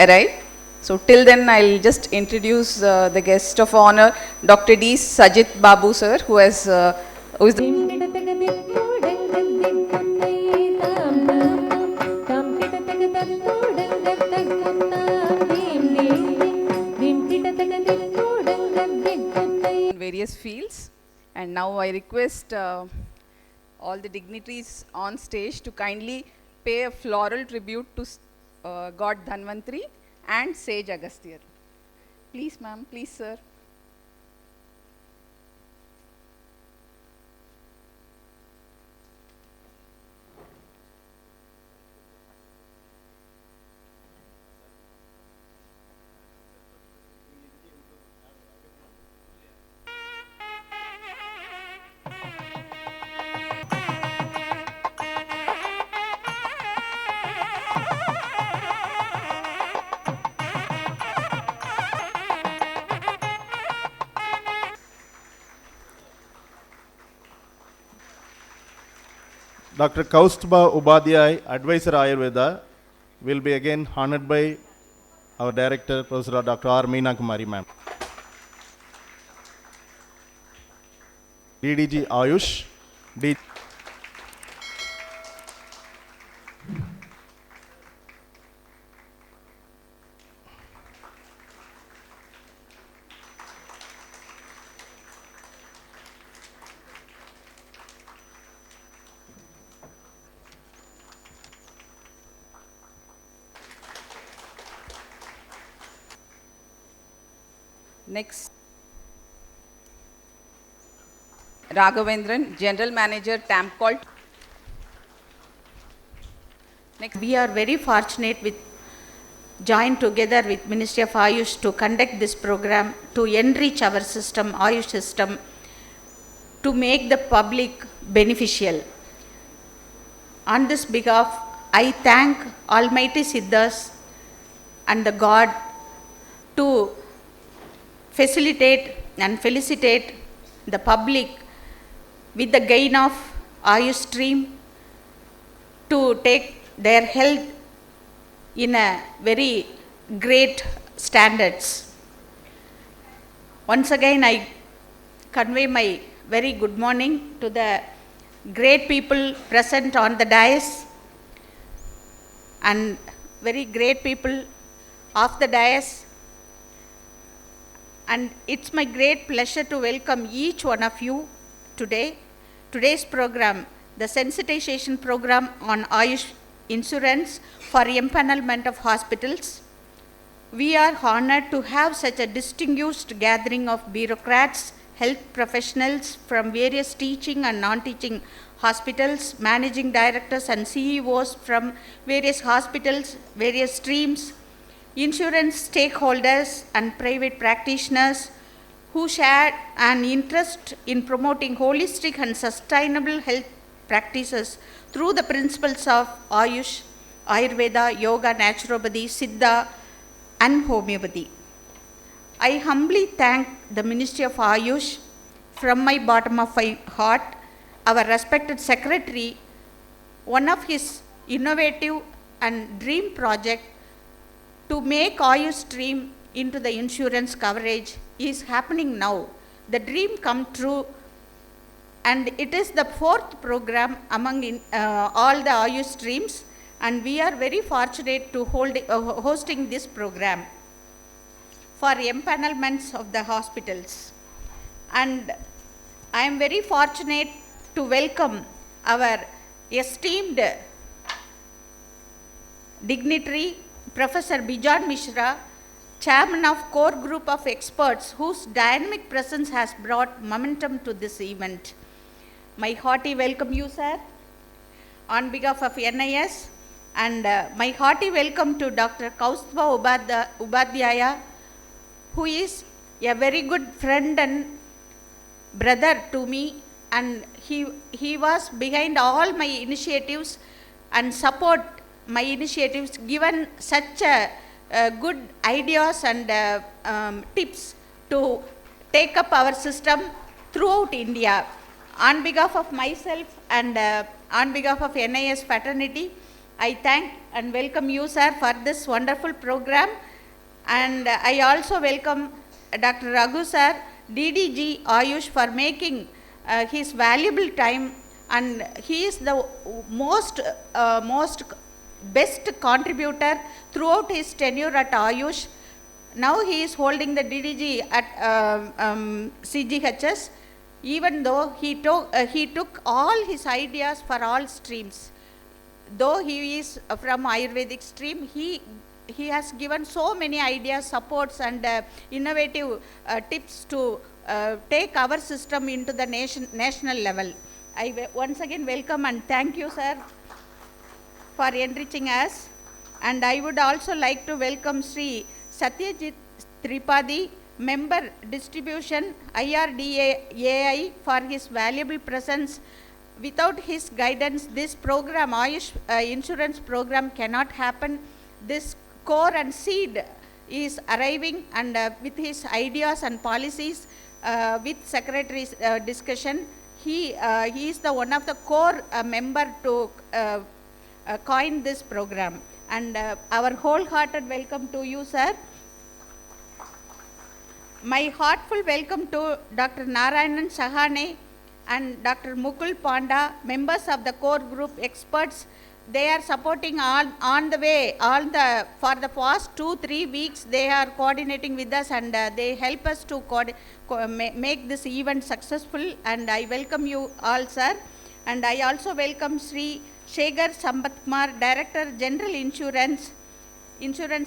arrive. So till then, I'll just introduce the guest of honor, Dr. D. Sajit Babu sir, who is the various fields. And now I request all the dignitaries on stage to kindly pay a floral tribute to God Dhanvantri and Sage Agasthyar. Please, ma'am. Please, sir. Dr. Kaustubha Upadhyay, Advisor Ayurveda, will be again honored by our Director, Professor Dr. R. Meena Kumari ma'am. DDG Ayush, Next, Raghavendran, General Manager, TAMCOLT. Next, we are very fortunate with joined together with Ministry of Ayush to conduct this program to enrich our system, Ayush system, to make the public beneficial. On this behalf, I thank Almighty Siddhas and the God to facilitate and felicitate the public with the gain of Ayush stream to take their health in a very great standards. Once again, I convey my very good morning to the great people present on the dais and very great people of the dais. And it's my great pleasure to welcome each one of you today. Today's program, the sensitization program on Ayush insurance for empanelment of hospitals. We are honored to have such a distinguished gathering of bureaucrats, health professionals from various teaching and non-teaching hospitals, managing directors and CEOs from various hospitals, various streams, insurance stakeholders and private practitioners who share an interest in promoting holistic and sustainable health practices through the principles of Ayush, Ayurveda, Yoga, Naturopathy, Siddha and Homeopathy. I humbly thank the Ministry of Ayush from my bottom of my heart, our respected Secretary. One of his innovative and dream project to make Ayush stream into the insurance coverage is happening now. The dream come true, and it is the fourth program among all the Ayush streams, and we are very fortunate to hosting this program for empanelments of the hospitals. And I am very fortunate to welcome our esteemed dignitary, Professor Bijan Mishra, Chairman of Core Group of Experts, whose dynamic presence has brought momentum to this event. My hearty welcome you, sir, on behalf of NIS, and my hearty welcome to Dr. Kaustubha Upadhyaya, who is a very good friend and brother to me, and he was behind all my initiatives and support my initiatives, given such good ideas and tips to take up our system throughout India. On behalf of myself and on behalf of NIS fraternity, I thank and welcome you, sir, for this wonderful program. And I also welcome Dr. Raghu, sir, DDG Ayush, for making his valuable time, and he is the most best contributor throughout his tenure at Ayush. Now he is holding the DDG at CGHS, even though he took all his ideas for all streams. Though he is from Ayurvedic stream, he has given so many ideas, supports, and innovative tips to take our system into the national level. I once again welcome and thank you, sir, for enriching us. And I would also like to welcome Sri Satyajit Tripathi, Member Distribution, IRDAI, for his valuable presence. Without his guidance, this program, Ayush insurance program, cannot happen. This core and seed is arriving, and with his ideas and policies, with Secretary's discussion, he is the one of the core member to coin this program. And our wholehearted welcome to you, sir. My heartful welcome to Dr. Narayanan Sahane and Dr. Mukul Panda, members of the core group experts. They are supporting on the way, for the past 2-3 weeks, they are coordinating with us, and they help us to make this event successful. And I welcome you all, sir. And I also welcome Sri Shegar Sambat Kumar, Director General Insurance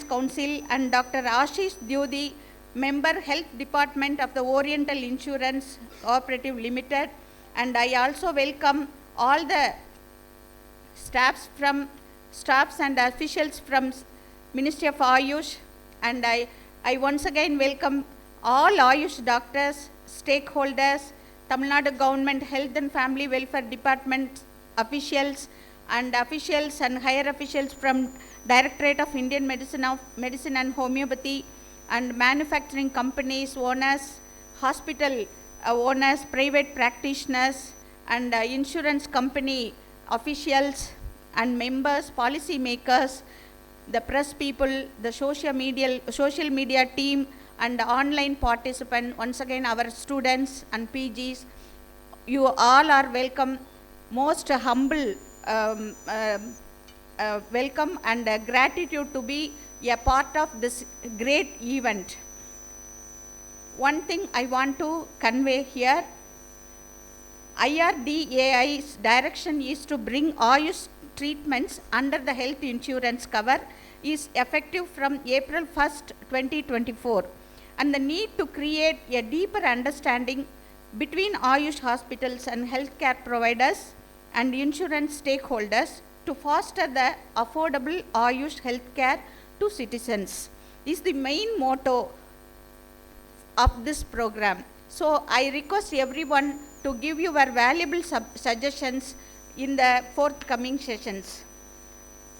Council, and Dr. Ashish Dyodi, Member Health Department of the Oriental Insurance Cooperative Limited. And I also welcome all the staffs and officials from Ministry of Ayush. And I once again welcome all Ayush doctors, stakeholders, Tamil Nadu Government Health and Family Welfare Department officials and higher officials from Directorate of Indian Medicine and Homeopathy, and manufacturing companies, owners, hospital owners, private practitioners, and insurance company officials and members, policy makers, the press people, the social media team, and online participants. Once again, our students and PGs, you all are welcome. Most humble welcome and gratitude to be a part of this great event. One thing I want to convey here, IRDAI's direction is to bring Ayush treatments under the health insurance cover is effective from April 1st, 2024. And the need to create a deeper understanding between Ayush hospitals and healthcare providers and insurance stakeholders to foster the affordable Ayush healthcare to citizens is the main motto of this program. So I request everyone to give your valuable suggestions in the forthcoming sessions.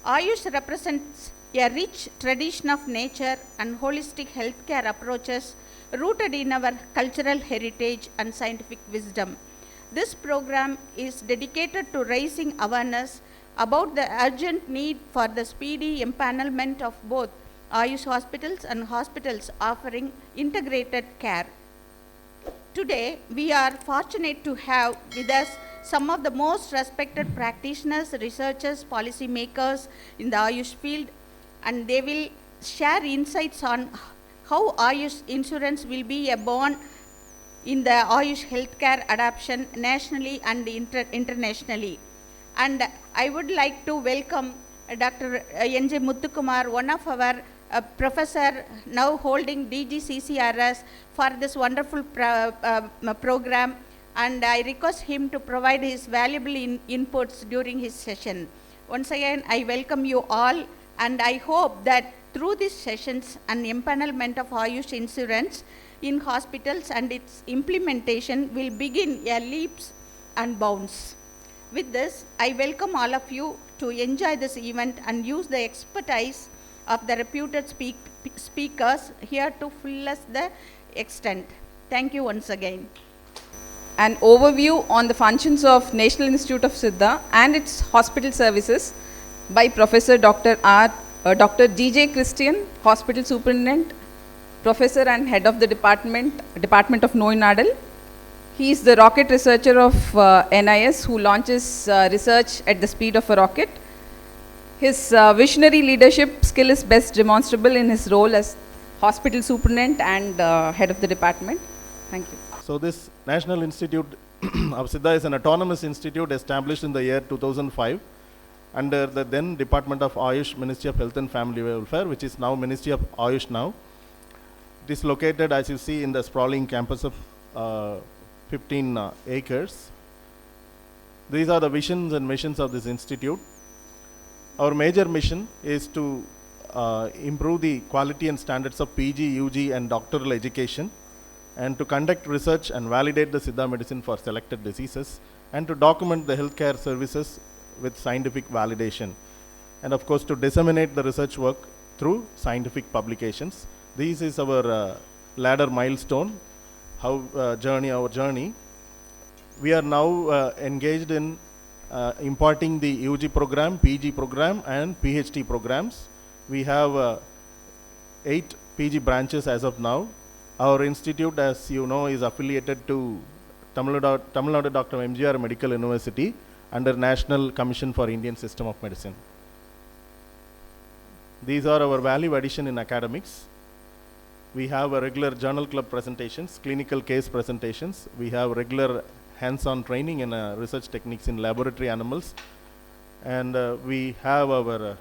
Ayush represents a rich tradition of nature and holistic healthcare approaches rooted in our cultural heritage and scientific wisdom. This program is dedicated to raising awareness about the urgent need for the speedy empanelment of both Ayush hospitals and hospitals offering integrated care. Today, we are fortunate to have with us some of the most respected practitioners, researchers, policy makers in the Ayush field, and they will share insights on how Ayush insurance will be a born in the Ayush healthcare adoption nationally and internationally. And I would like to welcome Dr. N.J. Muthukumar, one of our professor now holding DGCCRS, for this wonderful program, and I request him to provide his valuable inputs during his session. Once again, I welcome you all, and I hope that through these sessions and empanelment of Ayush insurance in hospitals and its implementation will begin a leaps and bounds. With this, I welcome all of you to enjoy this event and use the expertise of the reputed speakers here to fullest the extent. Thank you once again. An overview on the functions of National Institute of Siddha and its hospital services by Professor Dr. G.J. Christian, Hospital Superintendent, Professor and Head of the Department of Noy Nadal. He is the rocket researcher of NIS who launches research at the speed of a rocket. His visionary leadership skill is best demonstrable in his role as Hospital Superintendent and Head of the Department. Thank you. So this National Institute of Siddha is an autonomous institute established in the year 2005 under the then Department of Ayush, Ministry of Health and Family Welfare, which is now Ministry of Ayush now. It is located, as you see, in the sprawling campus of 15 acres. These are the visions and missions of this institute. Our major mission is to improve the quality and standards of PG, UG and doctoral education, and to conduct research and validate the Siddha medicine for selected diseases, and to document the healthcare services with scientific validation, and of course to disseminate the research work through scientific publications. This is our ladder milestone, our journey. We are now engaged in imparting the UG program, PG program and PhD programs. We have 8 PG branches as of now. Our institute, as you know, is affiliated to Tamil Nadu Dr. MGR Medical University under National Commission for Indian System of Medicine. These are our value addition in academics. We have a regular journal club presentations, clinical case presentations. We have regular hands-on training in research techniques in laboratory animals. And we have our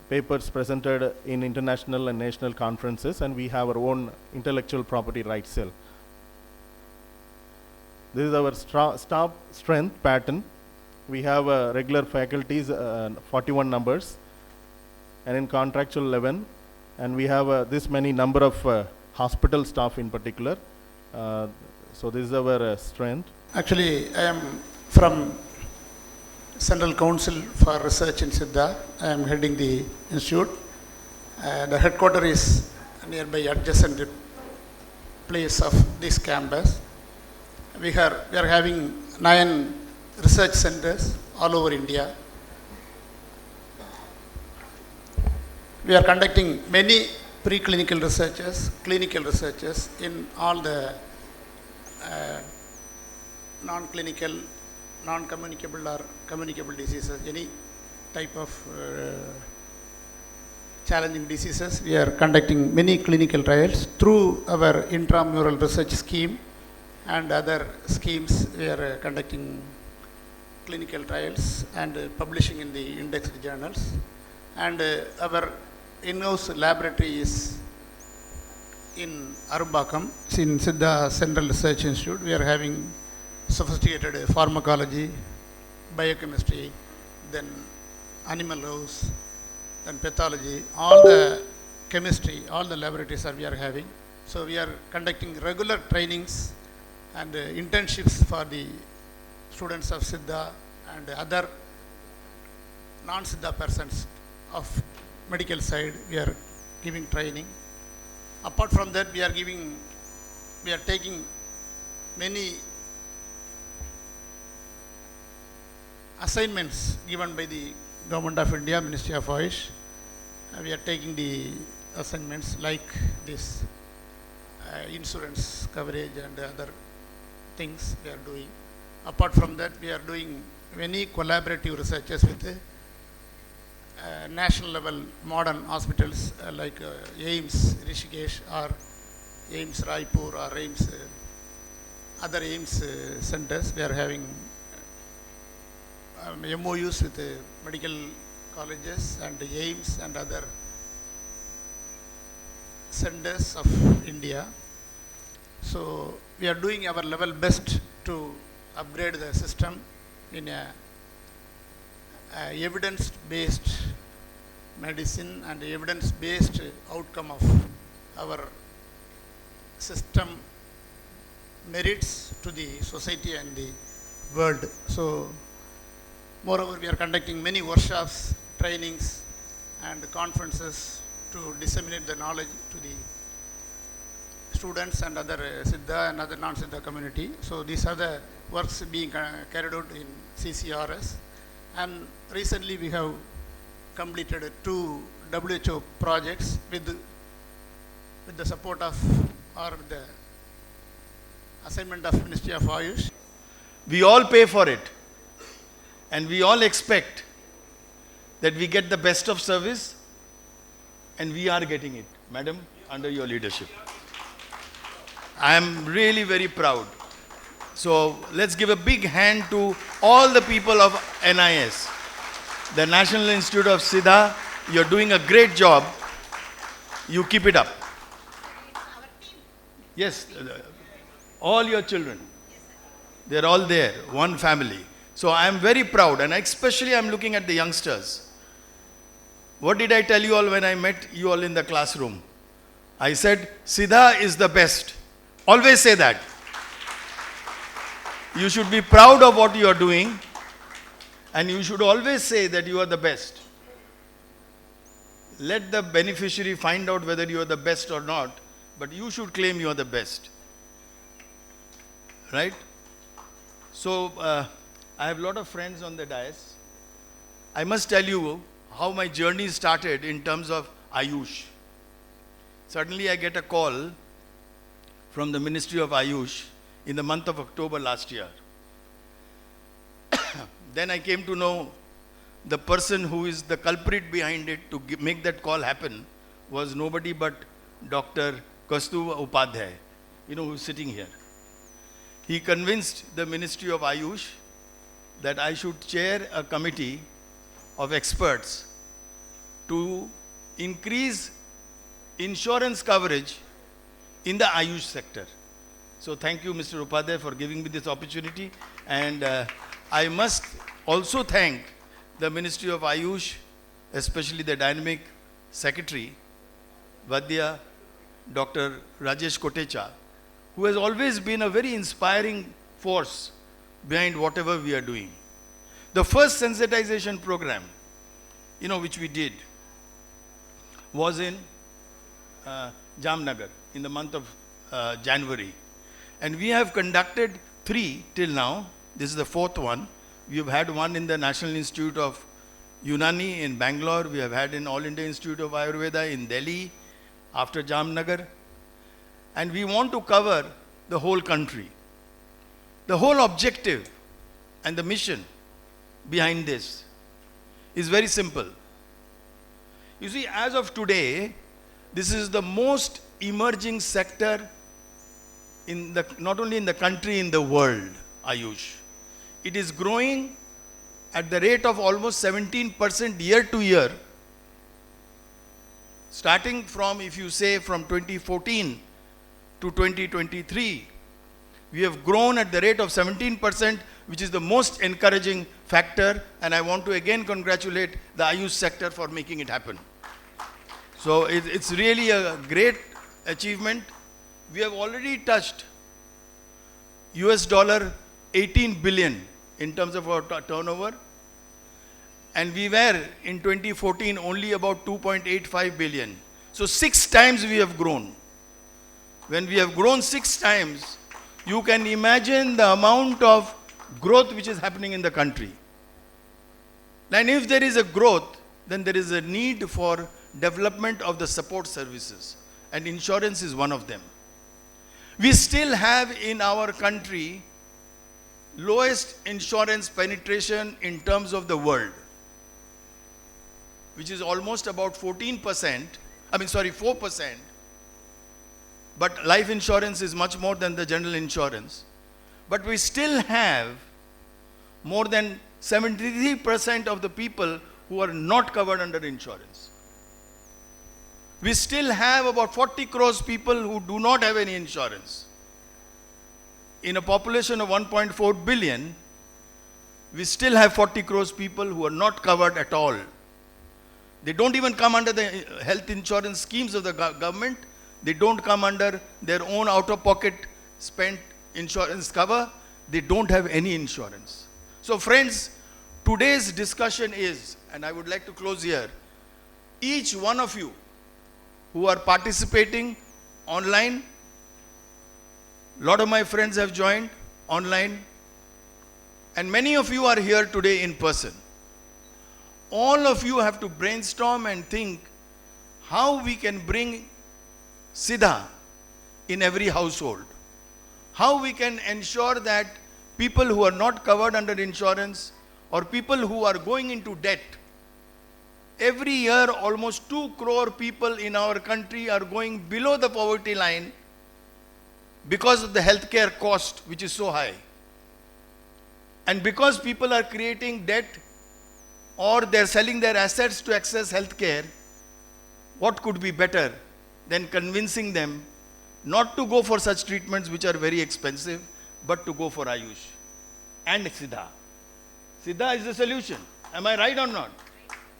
papers presented in international and national conferences, and we have our own intellectual property rights cell. This is our staff strength pattern. We have regular faculties, 41 numbers, and in contractual 11. And we have this many number of hospital staff in particular. So this is our strength. Actually, I am from Central Council for Research in Siddha. I am heading the institute. The headquarters is nearby adjacent place of this campus. We are having 9 research centers all over India. We are conducting many preclinical researches, clinical researches in all the non-clinical, non-communicable or communicable diseases, any type of challenging diseases. We are conducting many clinical trials through our intramural research scheme and other schemes. We are conducting clinical trials and publishing in the indexed journals. And our in-house laboratory is in Arumbakam, in Siddha Central Research Institute. We are having sophisticated pharmacology, biochemistry, then animal house, then pathology, all the chemistry, all the laboratories we are having. So we are conducting regular trainings and internships for the students of Siddha and other non-Siddha persons of medical side. We are giving training. Apart from that, we are taking many assignments given by the Government of India, Ministry of Ayush. We are taking the assignments like this insurance coverage and other things we are doing. Apart from that, we are doing many collaborative researches with national level modern hospitals like AIMS Rishikesh or AIMS Raipur or AIMS other AIMS centers. We are having MOUs with medical colleges and AIMS and other centers of India. So we are doing our level best to upgrade the system in a evidence-based medicine and evidence-based outcome of our system merits to the society and the world. So moreover, we are conducting many workshops, trainings and conferences to disseminate the knowledge to the students and other Siddha and other non-Siddha community. So these are the works being carried out in CCRS. And recently we have completed 2 WHO projects with the support of or the assignment of Ministry of Ayush. We all pay for it, and we all expect that we get the best of service, and we are getting it, madam, under your leadership. I am really very proud. So let's give a big hand to all the people of NIS, the National Institute of Siddha. You're doing a great job. You keep it up. Yes, all your children. They're all there, one family. So I am very proud, and especially I'm looking at the youngsters. What did I tell you all when I met you all in the classroom? I said, Siddha is the best. Always say that. You should be proud of what you are doing, and you should always say that you are the best. Let the beneficiary find out whether you are the best or not, but you should claim you are the best. Right? So, I have a lot of friends on the dais. I must tell you how my journey started in terms of Ayush. Suddenly I get a call from the Ministry of Ayush in the month of October last year. Then I came to know the person who is the culprit behind it to make that call happen was nobody but Dr. Kaustubh Upadhyay, who's sitting here. He convinced the Ministry of Ayush that I should chair a committee of experts to increase insurance coverage in the Ayush sector. So thank you, Mr. Upadhyay, for giving me this opportunity. And I must also thank the Ministry of Ayush, especially the dynamic secretary, Vadya, Dr. Rajesh Kotecha, who has always been a very inspiring force behind whatever we are doing. The first sensitization program, which we did, was in Jamnagar in the month of January. And we have conducted 3 till now. This is the 4th one. We have had one in the National Institute of Unani in Bangalore. We have had in All India Institute of Ayurveda in Delhi after Jamnagar. And we want to cover the whole country. The whole objective and the mission behind this is very simple. You see, as of today, this is the most emerging sector not only in the country, in the world, Ayush. It is growing at the rate of almost 17% year to year. Starting from, if you say, from 2014 to 2023, we have grown at the rate of 17%, which is the most encouraging factor. And I want to again congratulate the Ayush sector for making it happen. So it's really a great achievement. We have already touched $18 billion in terms of our turnover. And we were in 2014 only about 2.85 billion. So 6 times we have grown. When we have grown 6 times, you can imagine the amount of growth which is happening in the country. And if there is a growth, then there is a need for development of the support services. And insurance is one of them. We still have in our country lowest insurance penetration in terms of the world, which is almost about 4%. But life insurance is much more than the general insurance. But we still have more than 73% of the people who are not covered under insurance. We still have about 40 crores people who do not have any insurance. In a population of 1.4 billion, we still have 40 crores people who are not covered at all. They don't even come under the health insurance schemes of the government. They don't come under their own out-of-pocket spent insurance cover. They don't have any insurance. So friends, today's discussion is, and I would like to close here, each one of you who are participating online, a lot of my friends have joined online, and many of you are here today in person. all of you have to brainstorm and think how we can bring Siddha in every household. How we can ensure that people who are not covered under insurance or people who are going into debt, every year almost 2 crore people in our country are going below the poverty line because of the healthcare cost which is so high. And because people are creating debt or they're selling their assets to access healthcare, what could be better than convincing them not to go for such treatments which are very expensive, but to go for Ayush and Siddha. Siddha is the solution. Am I right or not?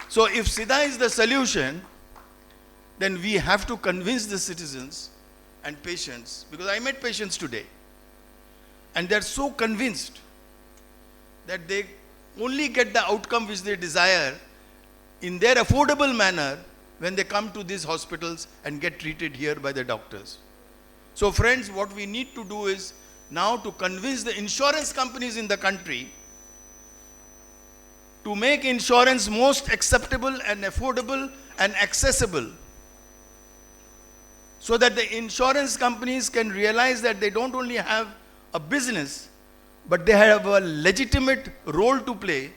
So if Siddha is the solution, then we have to convince the citizens and patients, because I met patients today, and they're so convinced that they only get the outcome which they desire in their affordable manner when they come to these hospitals and get treated here by the doctors. So friends, what we need to do is now to convince the insurance companies in the country to make insurance most acceptable and affordable and accessible, so that the insurance companies can realize that they don't only have a business, but they have a legitimate role to play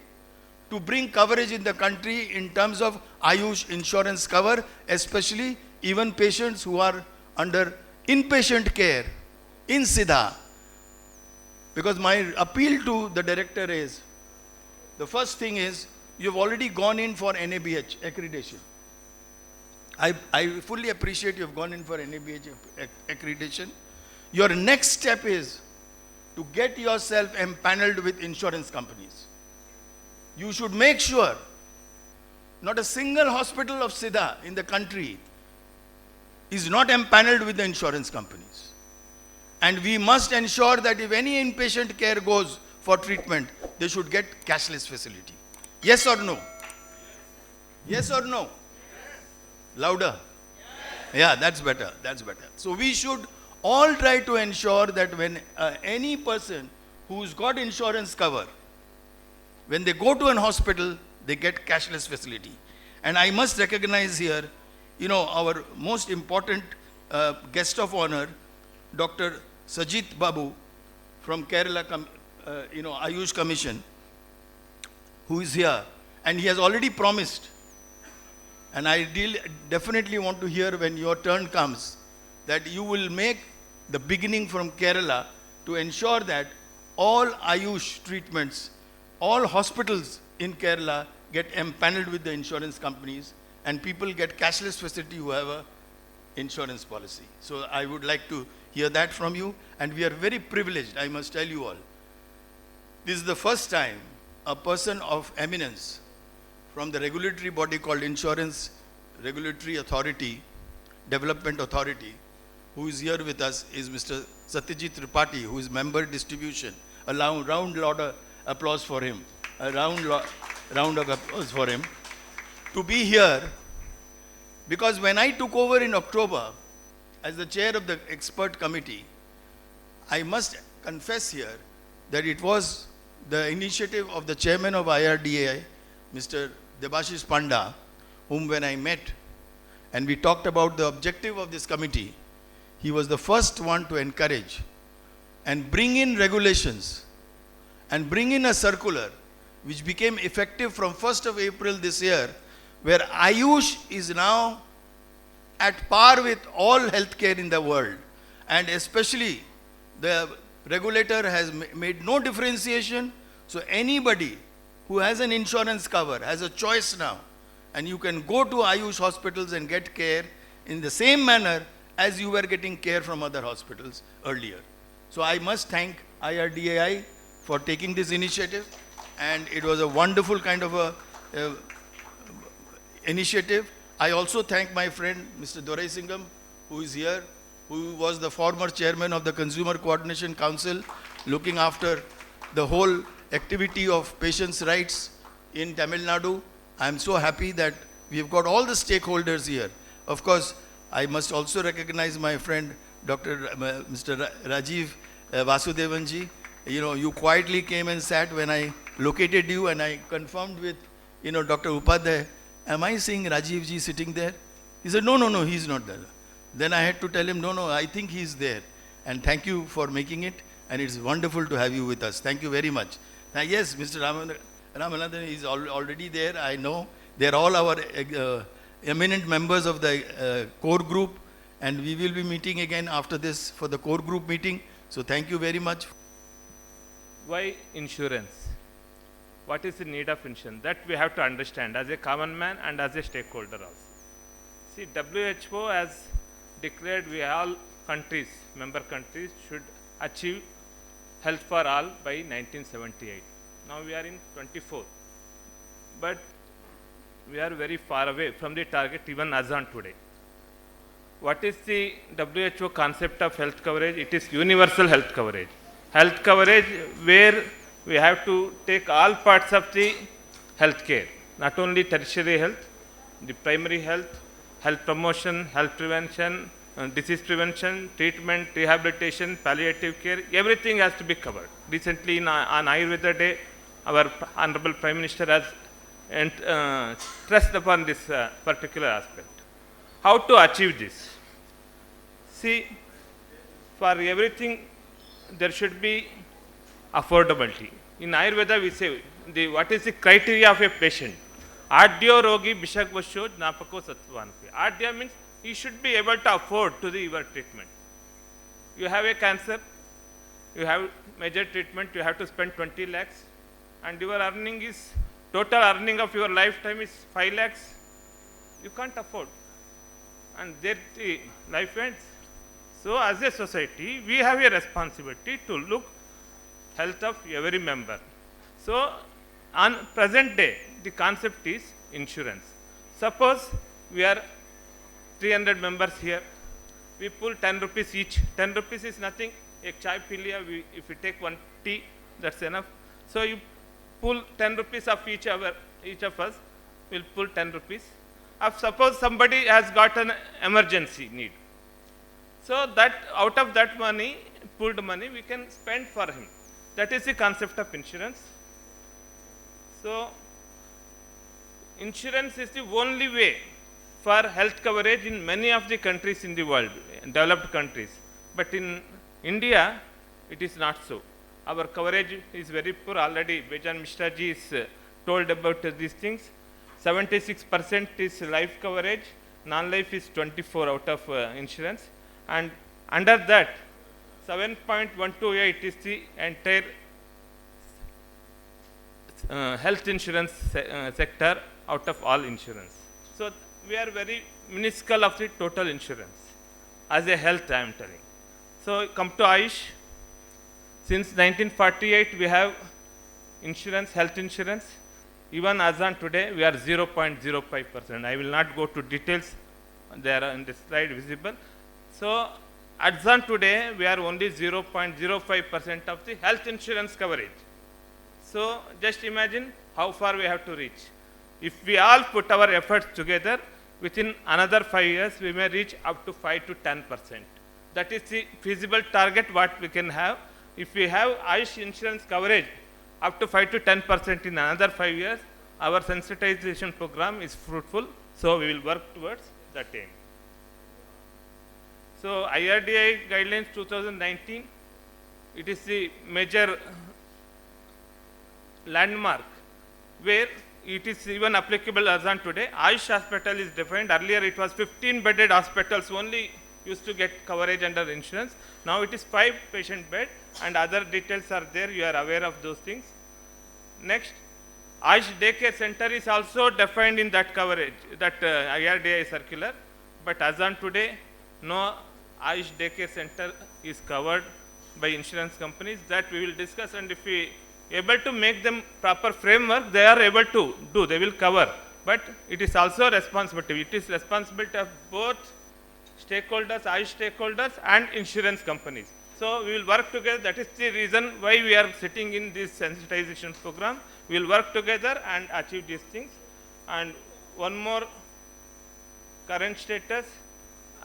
to bring coverage in the country in terms of Ayush insurance cover, especially even patients who are under inpatient care in Siddha. Because my appeal to the director is, the first thing is, you've already gone in for NABH accreditation. I fully appreciate you've gone in for NABH accreditation. Your next step is to get yourself empaneled with insurance companies. You should make sure not a single hospital of Siddha in the country is not empaneled with the insurance companies. And we must ensure that if any inpatient care goes for treatment, they should get cashless facility. Yes or no? Yes or no? Louder. Yeah, that's better. That's better. So we should all try to ensure that when any person who's got insurance cover, when they go to an hospital, they get cashless facility. And I must recognize here, you know, our most important guest of honor, Dr. Sajit Babu from Kerala, Ayush Commission, who is here. And he has already promised, and I definitely want to hear when your turn comes, that you will make the beginning from Kerala to ensure that all Ayush treatments, all hospitals in Kerala get empaneled with the insurance companies and people get cashless facility who have a insurance policy. So I would like to hear that from you, and we are very privileged, I must tell you all. This is the first time a person of eminence from the regulatory body called Insurance Regulatory Authority, Development Authority, who is here with us, is Mr. Satyajit Tripathi, who is member distribution. A round applause for him. A round of applause for him. To be here, because when I took over in October as the chair of the expert committee, I must confess here that it was the initiative of the chairman of IRDAI, Mr. Debashish Panda, whom when I met and we talked about the objective of this committee, he was the first one to encourage and bring in regulations and bring in a circular which became effective from 1st of April this year, where Ayush is now at par with all healthcare in the world. And especially the regulator has made no differentiation. So anybody who has an insurance cover has a choice now. And you can go to Ayush hospitals and get care in the same manner as you were getting care from other hospitals earlier. So I must thank IRDAI for taking this initiative. And it was a wonderful kind of a initiative. I also thank my friend, Mr. Dorai Singham, who is here, who was the former chairman of the Consumer Coordination Council, looking after the whole activity of patients' rights in Tamil Nadu. I am so happy that we have got all the stakeholders here. Of course, I must also recognize my friend, Mr. Rajiv Vasudevanji. You know, you quietly came and sat when I located you, and I confirmed with, Dr. Upadhyay, am I seeing Rajiv ji sitting there? He said, no, no, no, he's not there. Then I had to tell him, no, no, I think he's there. And thank you for making it. And it's wonderful to have you with us. Thank you very much. Now, yes, Mr. Ramanathan is already there. I know. They're all our eminent members of the core group. And we will be meeting again after this for the core group meeting. So thank you very much. Why insurance? What is the need of insurance? That we have to understand as a common man and as a stakeholder also. See, WHO has declared we all countries, member countries, should achieve health for all by 1978. Now we are in 24. But we are very far away from the target even as on today. What is the WHO concept of health coverage? It is universal health coverage. Health coverage where we have to take all parts of the health care, not only tertiary health, the primary health, health promotion, health prevention, disease prevention, treatment, rehabilitation, palliative care, everything has to be covered. Recently on Ayurveda Day, our Honorable Prime Minister has stressed upon this particular aspect. How to achieve this? See, for everything there should be affordability. In Ayurveda we say, what is the criteria of a patient? Adyo rogi bishagvasho napako sattvanpi. Adya means he should be able to afford to your treatment. You have a cancer, you have major treatment, you have to spend 20 lakhs and your earning is, total earning of your lifetime is 5 lakhs. You can't afford. And there the life ends. So as a society, we have a responsibility to look health of every member. So on present day, the concept is insurance. Suppose we are 300 members here. We pull 10 rupees each. 10 rupees is nothing. Ek chai pee liya, if we take one tea, that's enough. So you pull 10 rupees of each of us will pull 10 rupees. Suppose somebody has got an emergency need. So that out of that money, pooled money, we can spend for him. That is the concept of insurance. So insurance is the only way for health coverage in many of the countries in the world, developed countries. But in India, it is not so. Our coverage is very poor. Already Bejan Mishra ji is told about these things. 76% is life coverage, non-life is 24 out of insurance. And under that, 7.128 is the entire health insurance sector out of all insurance. So we are very minuscule of the total insurance as a health, I am telling. So come to Ayush. Since 1948 we have insurance, health insurance. Even as on today we are 0.05%. I will not go to details, they are on this slide visible. So as on today we are only 0.05% of the health insurance coverage. So just imagine how far we have to reach. If we all put our efforts together, within another 5 years we may reach up to 5 to 10%. That is the feasible target what we can have. If we have Ayush insurance coverage up to 5 to 10% in another 5 years, our sensitization program is fruitful. So we will work towards that aim. So IRDAI guidelines 2019, it is the major landmark where it is even applicable as on today. Ayush hospital is defined. Earlier it was 15 bedded hospitals only used to get coverage under insurance. Now it is 5 patient bed and other details are there. You are aware of those things. Next, Ayush daycare center is also defined in that coverage, that IRDAI circular. But as on today, no Ayush daycare center is covered by insurance companies. That we will discuss, and if we able to make them proper framework, they are able to do, they will cover. But it is also responsibility. It is responsibility of both stakeholders, Ayush stakeholders and insurance companies. So we will work together. That is the reason why we are sitting in this sensitization program. We will work together and achieve these things. And one more current status,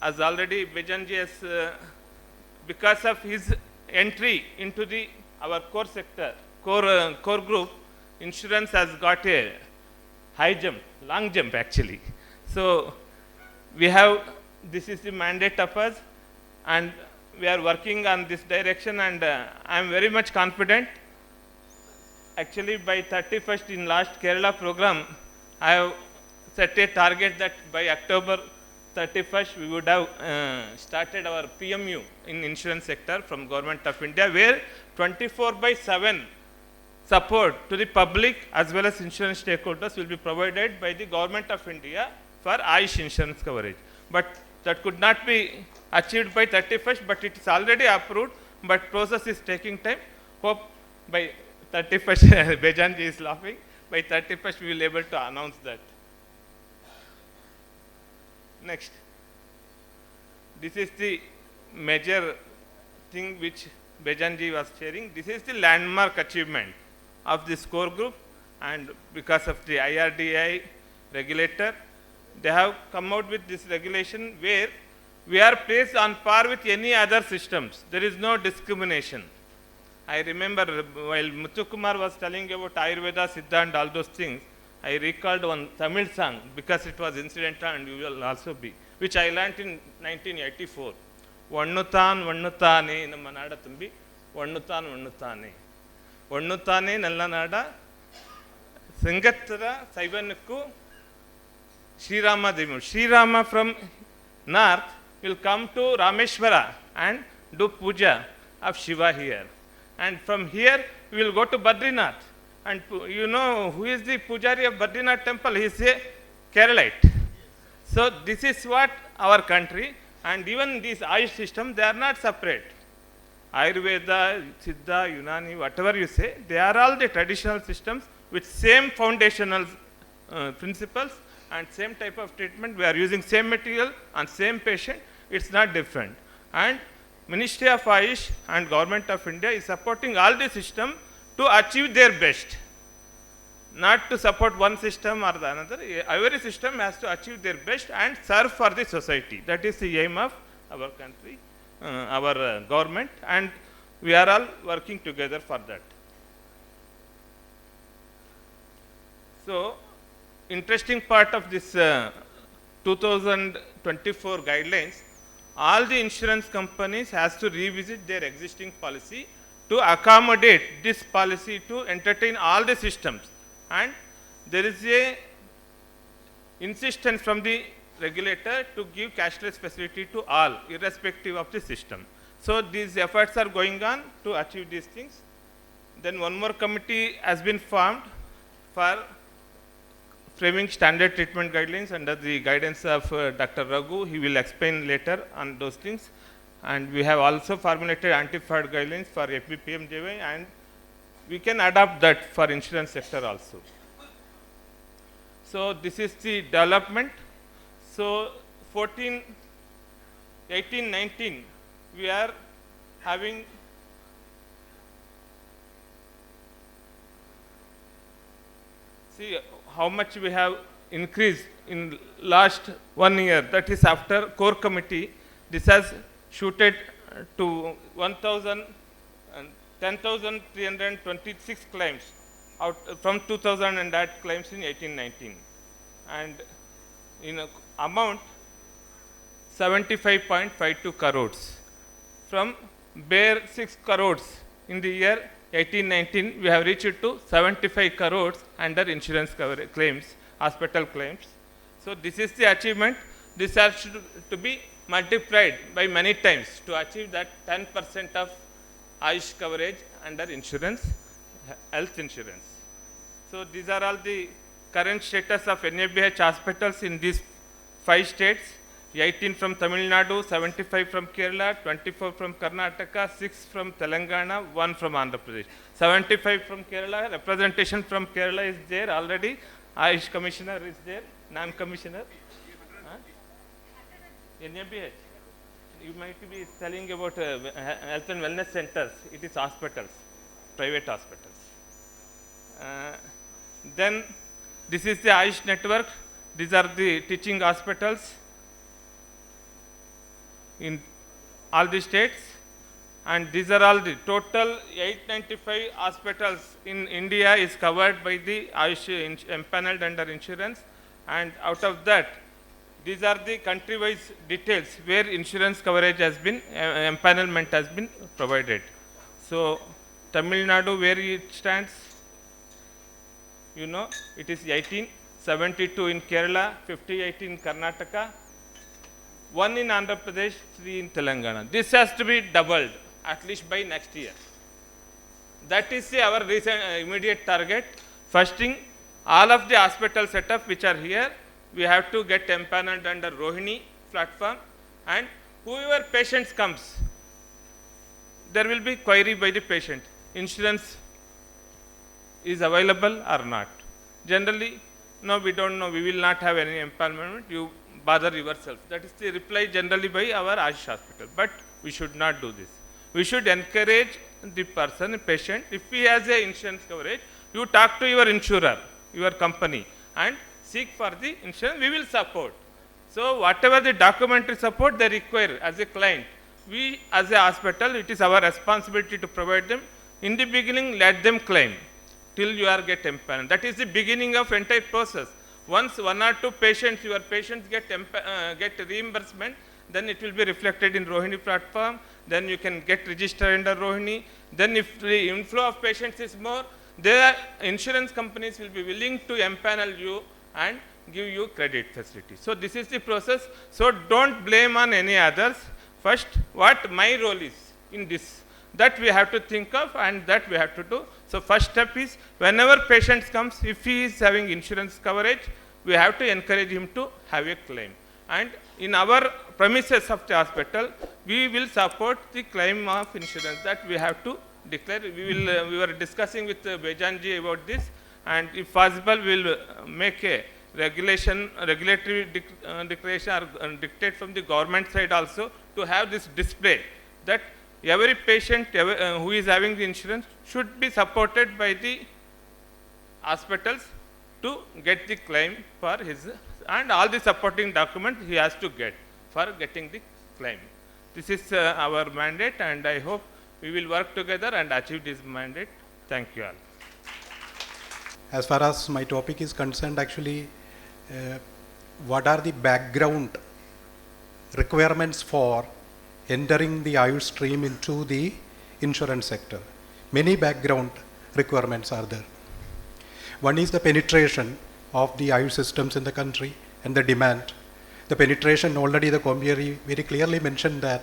as already Bejanji has, because of his entry into our core sector, core group, insurance has got a high jump, long jump actually. So we have, this is the mandate of us, and we are working on this direction, and I am very much confident. Actually, by 31st in last Kerala program, I have set a target that by October 31st we would have started our PMU in insurance sector from Government of India, where 24/7 support to the public as well as insurance stakeholders will be provided by the Government of India for Ayush insurance coverage. But that could not be achieved by 31st, but it is already approved, but process is taking time. Hope by 31st, Bejanji is laughing, by 31st we will be able to announce that. Next. This is the major thing which Bejanji was sharing. This is the landmark achievement of this core group, and because of the IRDAI regulator, they have come out with this regulation where we are placed on par with any other systems. There is no discrimination. I remember while Muthukumar was telling about Ayurveda, Siddha and all those things, I recalled one Tamil song because it was incidental and you will also be, which I learnt in 1984. Vannutan Vannutane Namma Nada Tumbi, Vannutan Vannutane. Vannutane Nalla Nada, Singattara Saivanukku, Sri Rama Devu. Sri Rama from north will come to Rameshwara and do puja of Shiva here. And from here we will go to Badrinath. And you know who is the Pujari of Badrinath temple? He is a Keralite. So this is what our country, and even these Ayush system, they are not separate. Ayurveda, Siddha, Unani, whatever you say, they are all the traditional systems with same foundational principles and same type of treatment. We are using same material on same patient. It's not different. And Ministry of Ayush and Government of India is supporting all the system to achieve their best, not to support one system or the another. Every system has to achieve their best and serve for the society. That is the aim of our country, our government, and we are all working together for that. So, interesting part of this 2024 guidelines, all the insurance companies has to revisit their existing policy to accommodate this policy to entertain all the systems, and there is a insistence from the regulator to give cashless facility to all irrespective of the system. So these efforts are going on to achieve these things. Then one more committee has been formed for framing standard treatment guidelines under the guidance of Dr. Raghu. He will explain later on those things. And we have also formulated anti-fraud guidelines for FBPMJY, and we can adopt that for insurance sector also. So this is the development. So 14, 18, 19, we are having see how much we have increased in last 1 year. That is after core committee. This has shooted to 10,326 claims out from 2,000 and that claims in 18-19, and in amount 75.52 crores. From bare 6 crores in the year 18-19, we have reached to 75 crores under insurance claims, hospital claims. So this is the achievement. This has to be multiplied by many times to achieve that 10% of Ayush coverage under insurance, health insurance. So these are all the current status of NABH hospitals in these 5 states, 18 from Tamil Nadu, 75 from Kerala, 24 from Karnataka, 6 from Telangana, 1 from Andhra Pradesh. 75 from Kerala, representation from Kerala is there already, Ayush Commissioner is there, non-commissioner. NABH. You might be telling about health and wellness centers. It is hospitals, private hospitals. Then this is the Ayush network. These are the teaching hospitals in all the states. And these are all the total 895 hospitals in India is covered by the Ayush empaneled under insurance. And out of that, these are the country-wise details where insurance coverage has been, empanelment has been provided. So, Tamil Nadu, where it stands, you know, it is 18, 72 in Kerala, 58 in Karnataka, 1 in Andhra Pradesh, 3 in Telangana. This has to be doubled at least by next year. That is our recent immediate target. First thing, all of the hospital setup which are here, we have to get empaneled under Rohini platform, and whoever patients comes, there will be query by the patient. Insurance is available or not. Generally, no, we don't know, we will not have any empanelment, you bother yourself. That is the reply generally by our Ayush hospital. But we should not do this. We should encourage the person, patient, if he has a insurance coverage, you talk to your insurer, your company, and seek for the insurance, we will support. So whatever the documentary support they require as a client, we as a hospital, it is our responsibility to provide them. In the beginning, let them claim till you are get empaneled. That is the beginning of entire process. Once 1 or 2 patients, your patients get reimbursement, then it will be reflected in Rohini platform. Then you can get registered under Rohini. Then if the inflow of patients is more, their insurance companies will be willing to empanel you and give you credit facility. So this is the process. So don't blame on any others. First, what my role is in this, that we have to think of and that we have to do. So first step is, whenever patient comes, if he is having insurance coverage, we have to encourage him to have a claim. And in our premises of the hospital, we will support the claim of insurance that we have to declare. We were discussing with Bejanji about this, and if possible, we will make a regulatory declaration or dictate from the government side also to have this display that every patient who is having the insurance should be supported by the hospitals to get the claim for his, and all the supporting documents he has to get for getting the claim. This is our mandate, and I hope we will work together and achieve this mandate. Thank you all. As far as my topic is concerned, actually, what are the background requirements for entering the Ayush stream into the insurance sector? Many background requirements are there. One is the penetration of the Ayush systems in the country and the demand. The penetration, already the Combieri very clearly mentioned that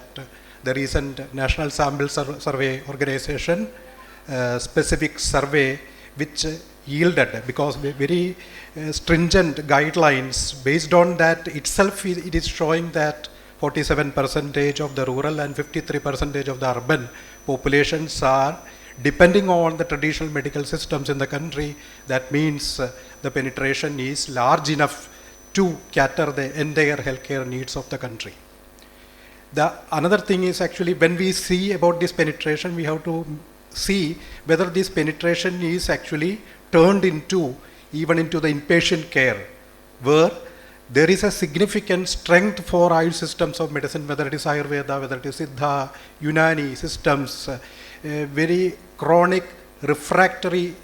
the recent National Sample Survey Organization specific survey which yielded, because very stringent guidelines, based on that itself it is showing that 47% of the rural and 53% of the urban populations are depending on the traditional medical systems in the country. That means the penetration is large enough to cater the entire healthcare needs of the country. The another thing is, actually, when we see about this penetration, we have to see whether this penetration is actually turned into even into the inpatient care, where there is a significant strength for Ayush systems of medicine, whether it is Ayurveda, whether it is Siddha, Unani systems, very chronic refractory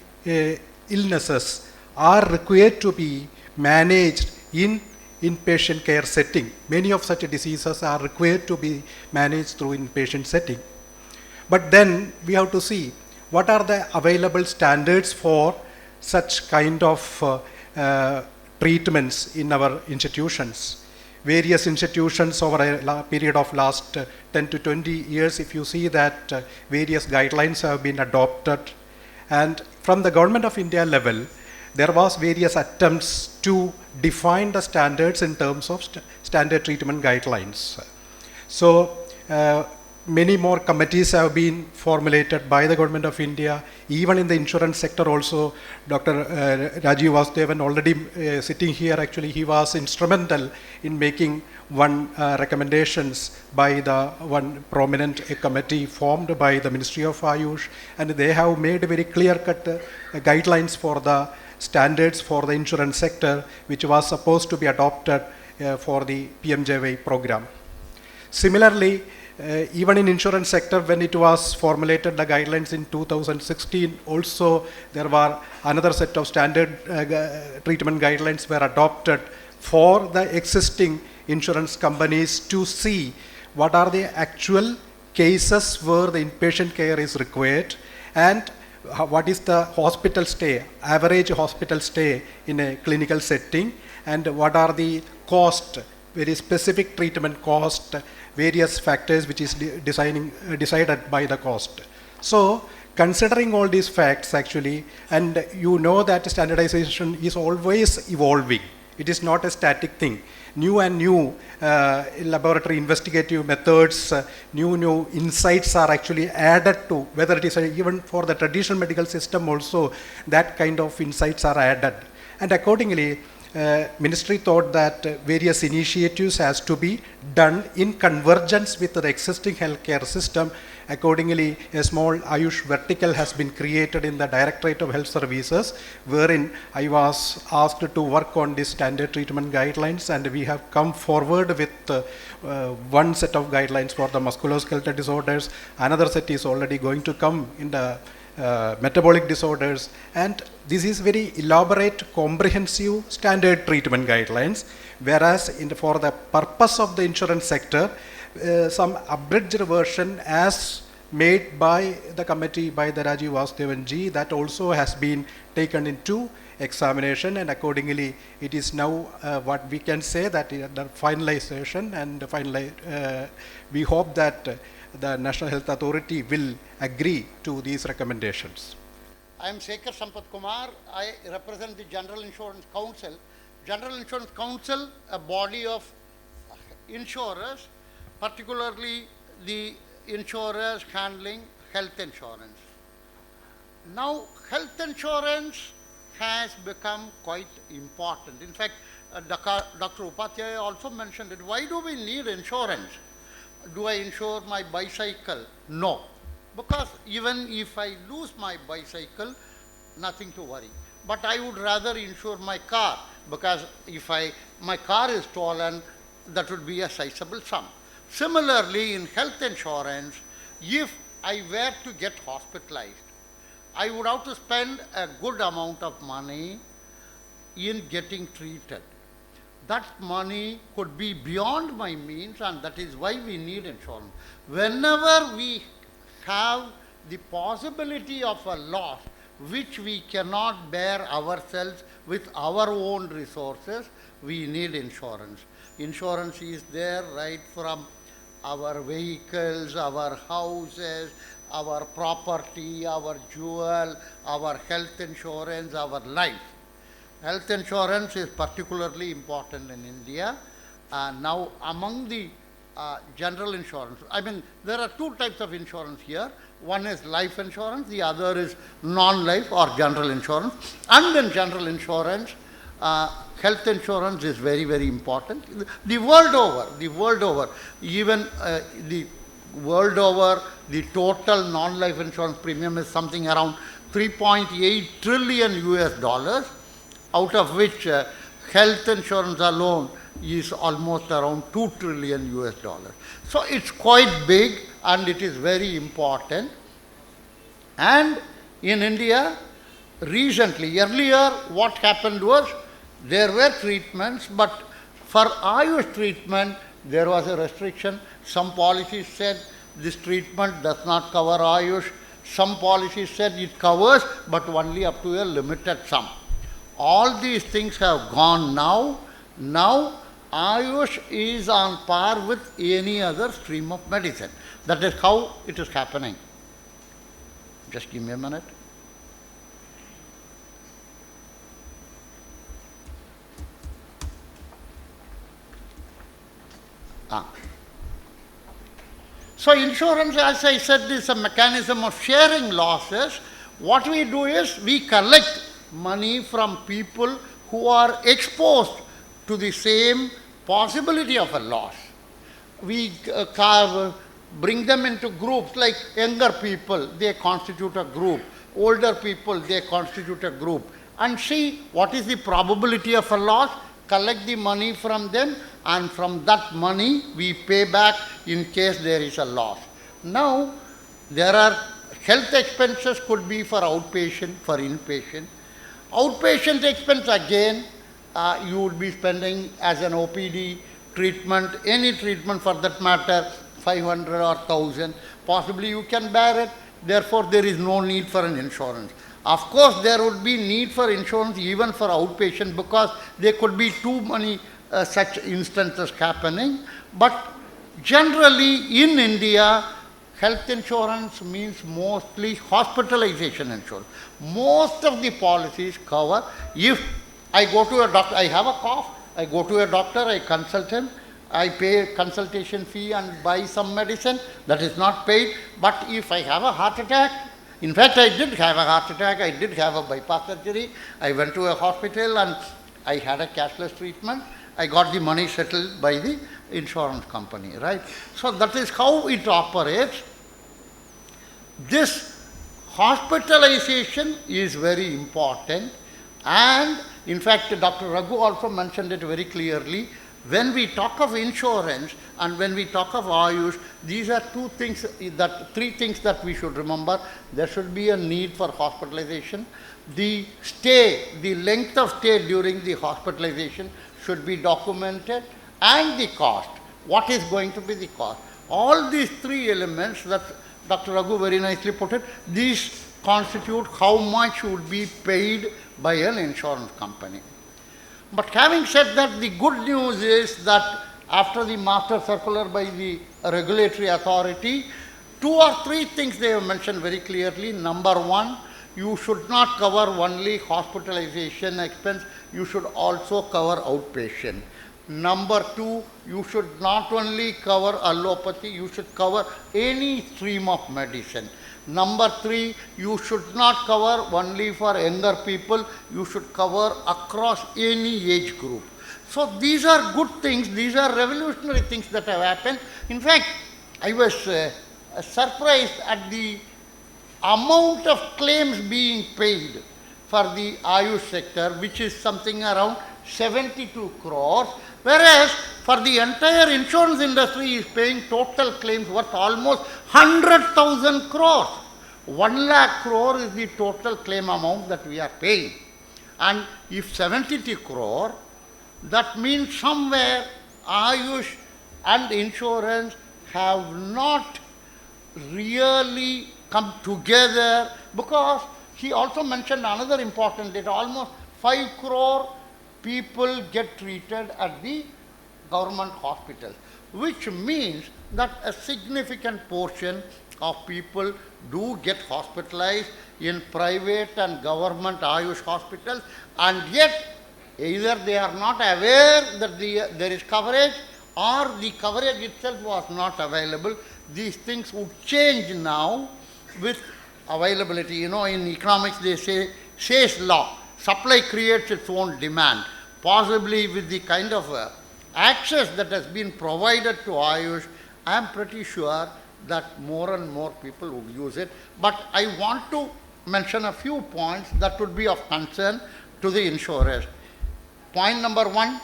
illnesses are required to be managed in inpatient care setting. Many of such diseases are required to be managed through inpatient setting. But then we have to see what are the available standards for such kind of treatments in our institutions. Various institutions over a period of last 10 to 20 years, if you see that various guidelines have been adopted, and from the Government of India level, there was various attempts to define the standards in terms of standard treatment guidelines. So many more committees have been formulated by the Government of India. Even in the insurance sector also, Dr. Rajiv Vasudevan, already sitting here, actually he was instrumental in making one recommendations by the one prominent committee formed by the Ministry of Ayush, and they have made very clear-cut guidelines for the standards for the insurance sector, which was supposed to be adopted for the PMJY program. Similarly, even in insurance sector, when it was formulated the guidelines in 2016, also there were another set of standard treatment guidelines were adopted for the existing insurance companies to see what are the actual cases where the inpatient care is required and what is the hospital stay, average hospital stay in a clinical setting, and what are the cost, very specific treatment cost, various factors which is decided by the cost. So considering all these facts actually, and you know that standardization is always evolving. It is not a static thing. New and new laboratory investigative methods, new insights are actually added to, whether it is even for the traditional medical system also, that kind of insights are added. And accordingly, ministry thought that various initiatives has to be done in convergence with the existing healthcare system. Accordingly, a small Ayush vertical has been created in the Directorate of Health Services, wherein I was asked to work on these standard treatment guidelines, and we have come forward with one set of guidelines for the musculoskeletal disorders. Another set is already going to come in the metabolic disorders, and this is very elaborate, comprehensive standard treatment guidelines, whereas for the purpose of the insurance sector, some abridged version as made by the committee by the Rajiv Vasudevan ji, that also has been taken into examination, and accordingly it is now what we can say that the finalization, and we hope that the National Health Authority will agree to these recommendations. I am Shekhar Sampath Kumar. I represent the General Insurance Council. General Insurance Council, a body of insurers, particularly the insurers handling health insurance. Now, health insurance has become quite important. In fact, Dr. Upadhyaya also mentioned it. Why do we need insurance? Do I insure my bicycle? No. Because even if I lose my bicycle, nothing to worry. But I would rather insure my car, because if my car is stolen, that would be a sizable sum. Similarly, in health insurance, if I were to get hospitalized, I would have to spend a good amount of money in getting treated. That money could be beyond my means, and that is why we need insurance. Whenever we have the possibility of a loss which we cannot bear ourselves with our own resources, we need insurance. Insurance is there right from our vehicles, our houses, our property, our jewel, our health insurance, our life. Health insurance is particularly important in India. Now, among the general insurance, I mean, there are two types of insurance here. One is life insurance, the other is non-life or general insurance. And in general insurance, health insurance is very, very important. The world over, even the world over, the total non-life insurance premium is something around 3.8 trillion US dollars, out of which health insurance alone is almost around 2 trillion US dollars. So it's quite big and it is very important. And in India, recently, earlier what happened was, there were treatments, but for Ayush treatment, there was a restriction. Some policies said this treatment does not cover Ayush. Some policies said it covers, but only up to a limited sum. All these things have gone now. Now, Ayush is on par with any other stream of medicine. That is how it is happening. Just give me a minute. So insurance, as I said, is a mechanism of sharing losses. What we do is we collect money from people who are exposed to the same possibility of a loss. We bring them into groups, like younger people, they constitute a group. Older people, they constitute a group. And see what is the probability of a loss, collect the money from them, and from that money we pay back in case there is a loss. Now, there are health expenses could be for outpatient, for inpatient. Outpatient expense again, you would be spending as an OPD treatment, any treatment for that matter, 500 or 1000. Possibly you can bear it, therefore there is no need for an insurance. Of course, there would be need for insurance even for outpatient because there could be too many such instances happening. But generally in India, health insurance means mostly hospitalization insurance. Most of the policies cover, if I go to a doctor, I have a cough, I go to a doctor, I consult him, I pay a consultation fee and buy some medicine, that is not paid. But if I have a heart attack, in fact I did have a heart attack, I did have a bypass surgery, I went to a hospital and I had a cashless treatment, I got the money settled by the insurance company, right? So that is how it operates. This hospitalization is very important, and in fact Dr. Raghu also mentioned it very clearly. When we talk of insurance and when we talk of Ayush, these are three things that we should remember. There should be a need for hospitalization. The stay, the length of stay during the hospitalization should be documented, and the cost. What is going to be the cost? All these three elements that Dr. Raghu very nicely put it, these constitute how much would be paid by an insurance company. But having said that, the good news is that after the master circular by the regulatory authority, 2 or 3 things they have mentioned very clearly. Number one, you should not cover only hospitalization expense, you should also cover outpatient. Number 2, you should not only cover allopathy, you should cover any stream of medicine. Number 3, you should not cover only for younger people, you should cover across any age group. So these are good things, these are revolutionary things that have happened. In fact, I was surprised at the amount of claims being paid for the Ayush sector, which is something around 72 crores, whereas for the entire insurance industry is paying total claims worth almost 100,000 crores. 1 lakh crore is the total claim amount that we are paying. And if 72 crore, that means somewhere Ayush and insurance have not really come together, because he also mentioned another important data, almost 5 crore people get treated at the government hospitals, which means that a significant portion of people do get hospitalized in private and government Ayush hospitals, and yet either they are not aware that there is coverage, or the coverage itself was not available. These things would change now with availability. You know, in economics they say Say's law, supply creates its own demand. Possibly with the kind of access that has been provided to Ayush, I am pretty sure that more and more people would use it. But I want to mention a few points that would be of concern to the insurers. Point number 1,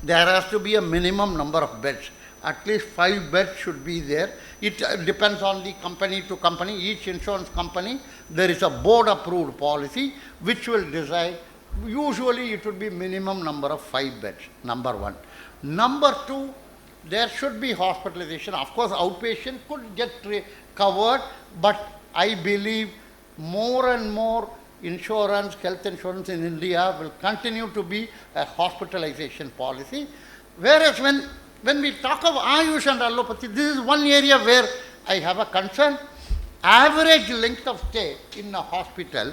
there has to be a minimum number of beds. At least 5 beds should be there. It depends on the company to company. Each insurance company, there is a board approved policy which will decide. Usually it would be minimum number of 5 beds, number 1. Number 2, there should be hospitalization. Of course, outpatient could get covered, but I believe more and more insurance, health insurance in India will continue to be a hospitalization policy. Whereas when we talk of Ayush and allopathy, this is one area where I have a concern. Average length of stay in a hospital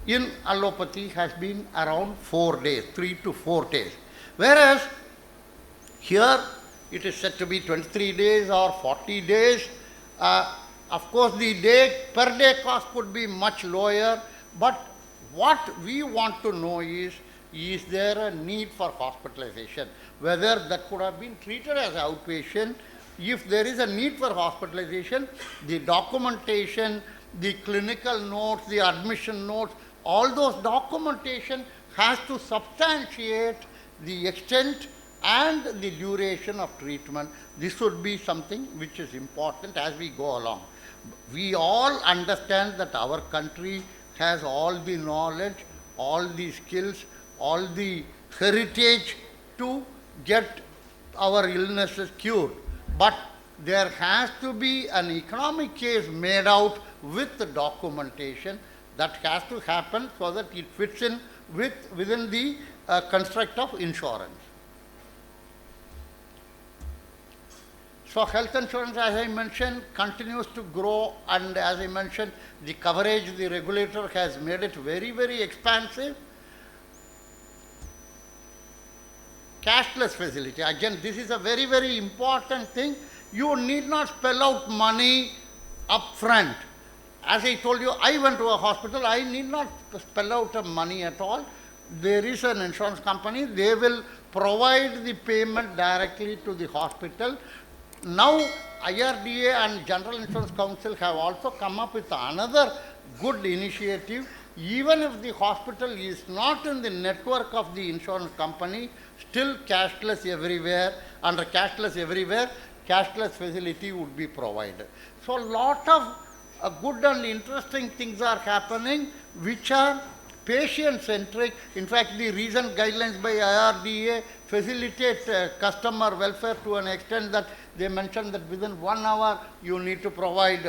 in allopathy has been around 4 days, 3 to 4 days. Whereas here it is said to be 23 days or 40 days. Of course, the per day cost could be much lower, but what we want to know is there a need for hospitalization? Whether that could have been treated as outpatient. If there is a need for hospitalization, the documentation, the clinical notes, the admission notes, all those documentation has to substantiate the extent and the duration of treatment. This would be something which is important as we go along. We all understand that our country has all the knowledge, all the skills, all the heritage to get our illnesses cured. But there has to be an economic case made out with the documentation that has to happen so that it fits in within the construct of insurance. So health insurance, as I mentioned, continues to grow, and as I mentioned, the coverage, the regulator has made it very, very expansive. Cashless facility, again, this is a very, very important thing. You need not spell out money up front. As I told you, I went to a hospital, I need not spell out money at all. There is an insurance company, they will provide the payment directly to the hospital. Now, IRDA and General Insurance Council have also come up with another good initiative. Even if the hospital is not in the network of the insurance company, still cashless everywhere, under cashless everywhere, cashless facility would be provided. So, a lot of good and interesting things are happening which are patient-centric. In fact, the recent guidelines by IRDA facilitate customer welfare to an extent that they mentioned that within 1 hour you need to provide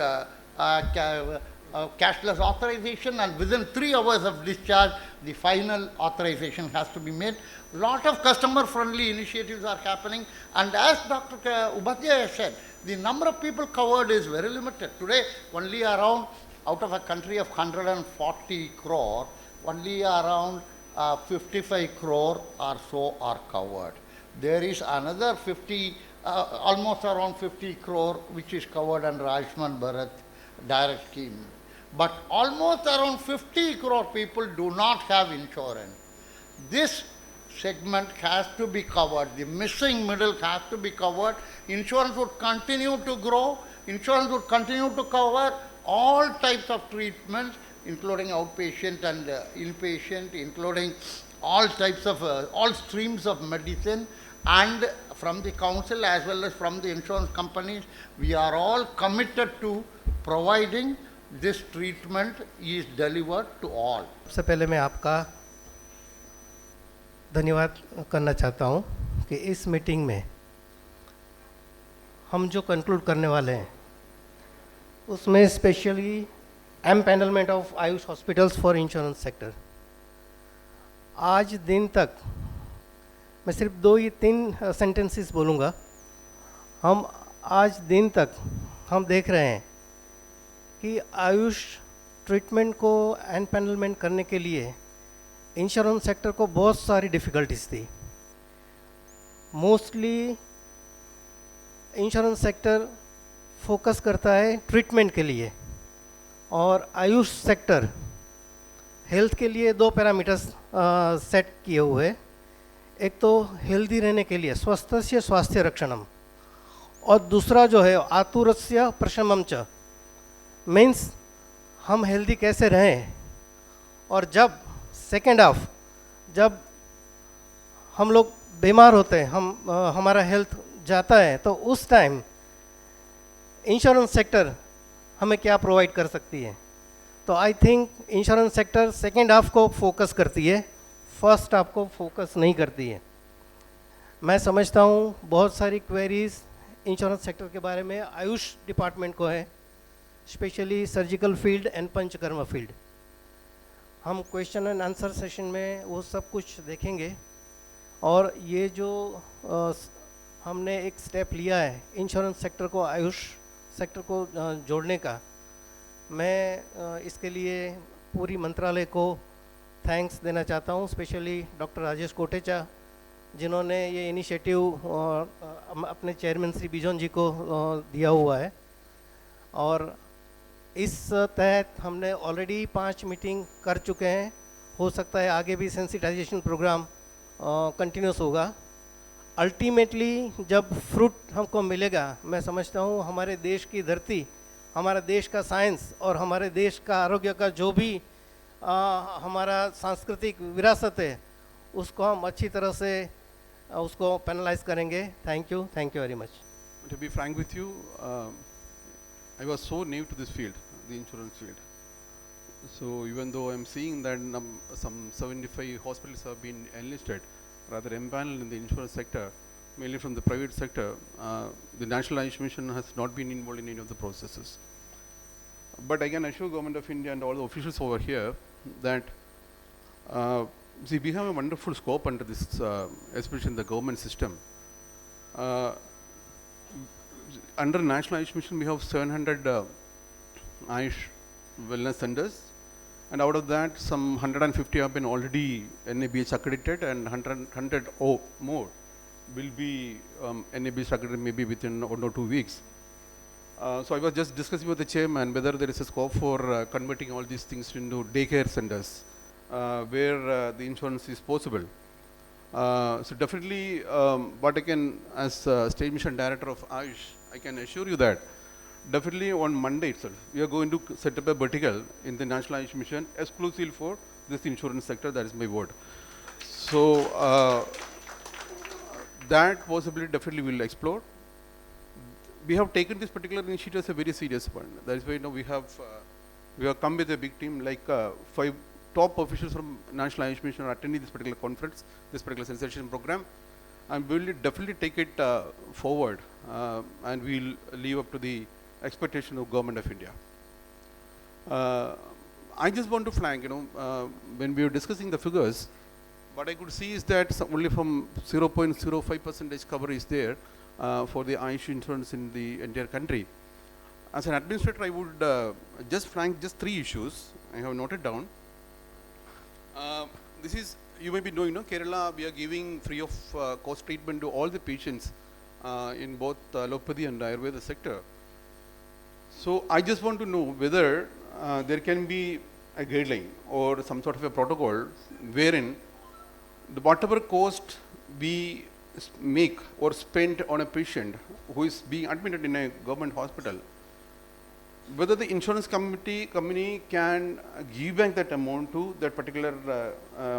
cashless authorization, and within 3 hours of discharge the final authorization has to be made. Lot of customer-friendly initiatives are happening, and as Dr. Upadhyaya said, the number of people covered is very limited. Today, only around, out of a country of 140 crore, only around 55 crore or so are covered. There is another almost around 50 crore which is covered under Ayushman Bharat direct scheme. But almost around 50 crore people do not have insurance. This segment has to be covered. The missing middle has to be covered. Insurance would continue to grow. Insurance would continue to cover all types of treatments, including outpatient and inpatient, including all types of, all streams of medicine. And from the council as well as from the insurance companies, we are all committed to providing this treatment is delivered to all. सबसे पहले मैं आपका धन्यवाद करना चाहता हूं कि इस मीटिंग में हम जो कंक्लूड करने वाले हैं उसमें specially empanelment of Ayush hospitals for insurance sector. आज दिन तक मैं सिर्फ 2 या 3 सेंटेंसेस बोलूँगा। हम आज दिन तक हम देख रहे हैं कि आयुष ट्रीटमेंट को एम्पैनलमेंट करने के लिए इंश्योरेंस सेक्टर को बहुत सारी डिफ़िकल्टीज थी। मोस्टली इंश्योरेंस सेक्टर फोकस करता है ट्रीटमेंट के लिए, और आयुष सेक्टर हेल्थ के लिए 2 पैरामीटर्स सेट किए हुए हैं। एक तो हेल्दी रहने के लिए स्वस्थस्य स्वास्थ्य रक्षणम, और दूसरा जो है आतुरस्य प्रशमम च, मीन्स हम हेल्दी कैसे रहें। और जब सेकेंड हाफ, जब हम लोग बीमार होते हैं, हमारा हेल्थ जाता है, तो उस टाइम इंश्योरेंस सेक्टर हमें क्या प्रोवाइड कर सकती है। तो I think insurance sector second half को फोकस करती है, फर्स्ट हाफ को फोकस नहीं करती है। मैं समझता हूँ बहुत सारी क्वेरीज इंश्योरेंस सेक्टर के बारे में आयुष डिपार्टमेंट को है, specially surgical field and panchakarma field. हम क्वेश्चन एंड आंसर सेशन में वो सब कुछ देखेंगे। और ये जो हमने एक स्टेप लिया है इंश्योरेंस सेक्टर को आयुष सेक्टर को जोड़ने का, मैं इसके लिए पूरी मंत्रालय को थैंक्स देना चाहता हूँ, स्पेशली डॉक्टर राजेश कोटेचा जिन्होंने ये इनिशिएटिव अपने चेयरमैन श्री बिजोन जी को दिया हुआ है। और इस तहत हमने ऑलरेडी 5 मीटिंग कर चुके हैं। हो सकता है आगे भी सेंसिटाइजेशन प्रोग्राम कंटिन्यूस होगा। अल्टीमेटली जब फ्रूट हमको मिलेगा, मैं समझता हूँ हमारे देश की धरती, हमारा देश का साइंस और हमारे देश का आरोग्य का जो भी हमारा सांस्कृतिक विरासत है, उसको हम अच्छी तरह से उसको पेनलाइज करेंगे. Thank you very much. To be frank with you, I was so new to this field, the insurance field. So even though I'm seeing that some 75 hospitals have been enlisted, rather empaneled in the insurance sector, mainly from the private sector, the National Ayush Mission has not been involved in any of the processes. But I can assure Government of India and all the officials over here that see, we have a wonderful scope under this, especially in the government system. Under National Ayush Mission, we have 700 Ayush wellness centers, and out of that, some 150 have been already NABH accredited, and 100 or more will be NABH accredited maybe within 1 or 2 weeks. So I was just discussing with the chairman whether there is a scope for converting all these things into daycare centers where the insurance is possible. So definitely, what I can, as State Mission Director of Ayush, I can assure you that definitely on Monday itself, we are going to set up a vertical in the National Ayush Mission exclusively for this insurance sector. That is my word. So that possibility definitely we will explore. We have taken this particular initiative as a very serious one. That is why now we have come with a big team, like 5 top officials from National Ayush Mission are attending this particular conference, this particular sensation program, and we will definitely take it forward, and we will live up to the expectation of Government of India. I just want to flag, when we were discussing the figures, what I could see is that only from 0.05% cover is there for the Ayush insurance in the entire country. As an administrator, I would just flag just 3 issues I have noted down. This is, you may be knowing, Kerala, we are giving free of cost treatment to all the patients in both allopathy and Ayurveda sector. So I just want to know whether there can be a guideline or some sort of a protocol wherein whatever cost we make or spend on a patient who is being admitted in a government hospital, whether the insurance company can give back that amount to that particular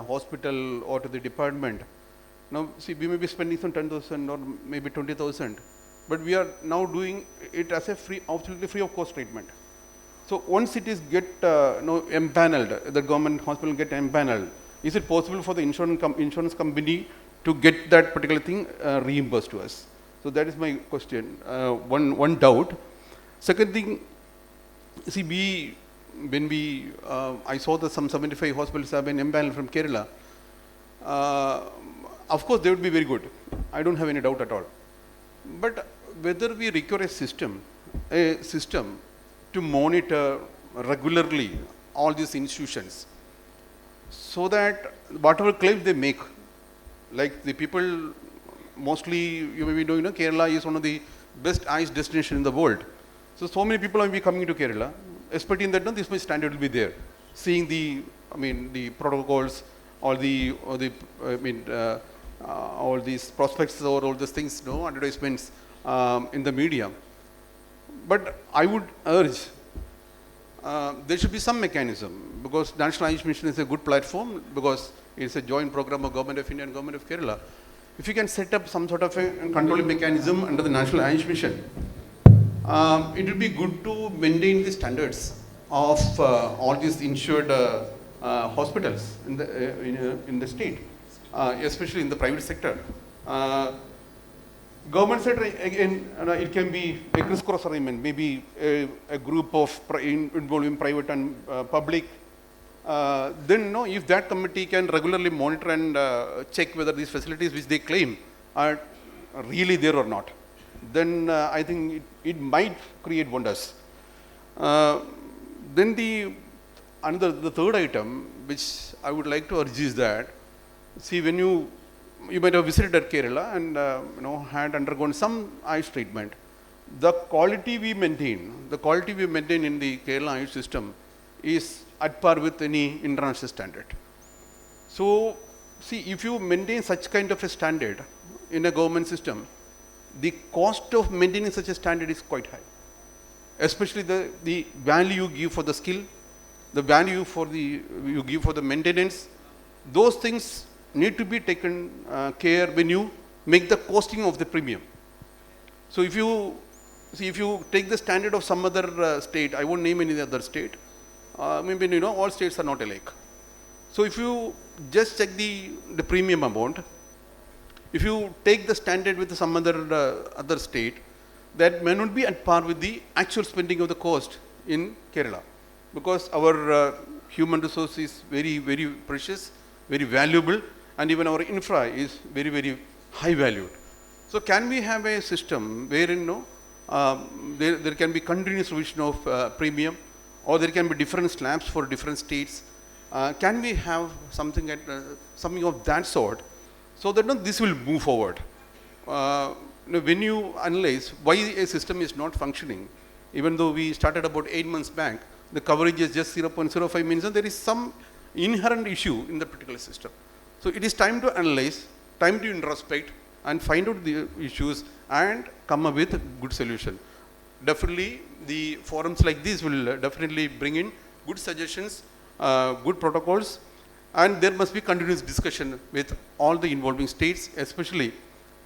hospital or to the department. Now, see, we may be spending some 10,000 or maybe 20,000, but we are now doing it as a free, absolutely free of cost treatment. So once it is get empaneled, the government hospital get empaneled, is it possible for the insurance company to get that particular thing reimbursed to us? So that is my question. One doubt. Second thing, see, I saw that some 75 hospitals have been empaneled from Kerala. Of course, they would be very good. I don't have any doubt at all. But whether we require a system to monitor regularly all these institutions, so that whatever claims they make, like the people, mostly you may be knowing, Kerala is one of the best Ayush destination in the world. So many people will be coming to Kerala, expecting that this much standard will be there, seeing the protocols, all these prospects or all these things, advertisements in the media. But I would urge there should be some mechanism, because National Ayush Mission is a good platform, because it's a joint program of Government of India and Government of Kerala. If you can set up some sort of a controlling mechanism under the National Ayush Mission, it would be good to maintain the standards of all these insured hospitals in the state, especially in the private sector. Government sector, again, it can be a crisscross arrangement, maybe a group of involving private and public. Then, if that committee can regularly monitor and check whether these facilities which they claim are really there or not, then I think it might create wonders. Then the third item which I would like to urge is that, see, when you might have visited Kerala and had undergone some Ayush treatment, the quality we maintain in the Kerala Ayush system is at par with any international standard. So, see, if you maintain such kind of a standard in a government system, the cost of maintaining such a standard is quite high, especially the value you give for the skill, the value you give for the maintenance. Those things need to be taken care when you make the costing of the premium. So if you see, if you take the standard of some other state, I won't name any other state, maybe all states are not alike. So if you just check the premium amount, if you take the standard with some other state, that may not be at par with the actual spending of the cost in Kerala, because our human resource is very, very precious, very valuable, and even our infra is very, very high valued. So can we have a system wherein there can be continuous revision of premium, or there can be different slabs for different states? Can we have something of that sort, so that this will move forward? When you analyze why a system is not functioning, even though we started about 8 months back, the coverage is just 0.05, means that there is some inherent issue in the particular system. So it is time to analyze, time to introspect, and find out the issues and come up with a good solution. Definitely, the forums like this will definitely bring in good suggestions, good protocols, and there must be continuous discussion with all the involving states, especially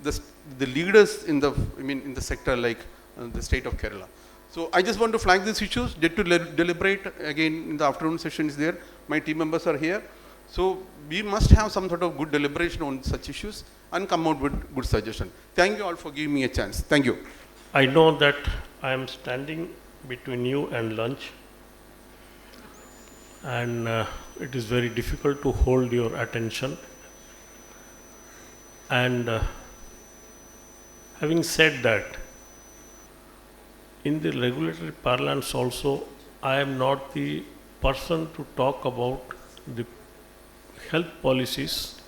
the leaders in the sector, like the state of Kerala. So I just want to flag these issues, to deliberate again in the afternoon session is there. My team members are here. So we must have some sort of good deliberation on such issues and come out with good suggestion. Thank you all for giving me a chance. Thank you. I know that I am standing between you and lunch, and it is very difficult to hold your attention. And having said that, in the regulatory parlance also, I am not the person to talk about the health policies,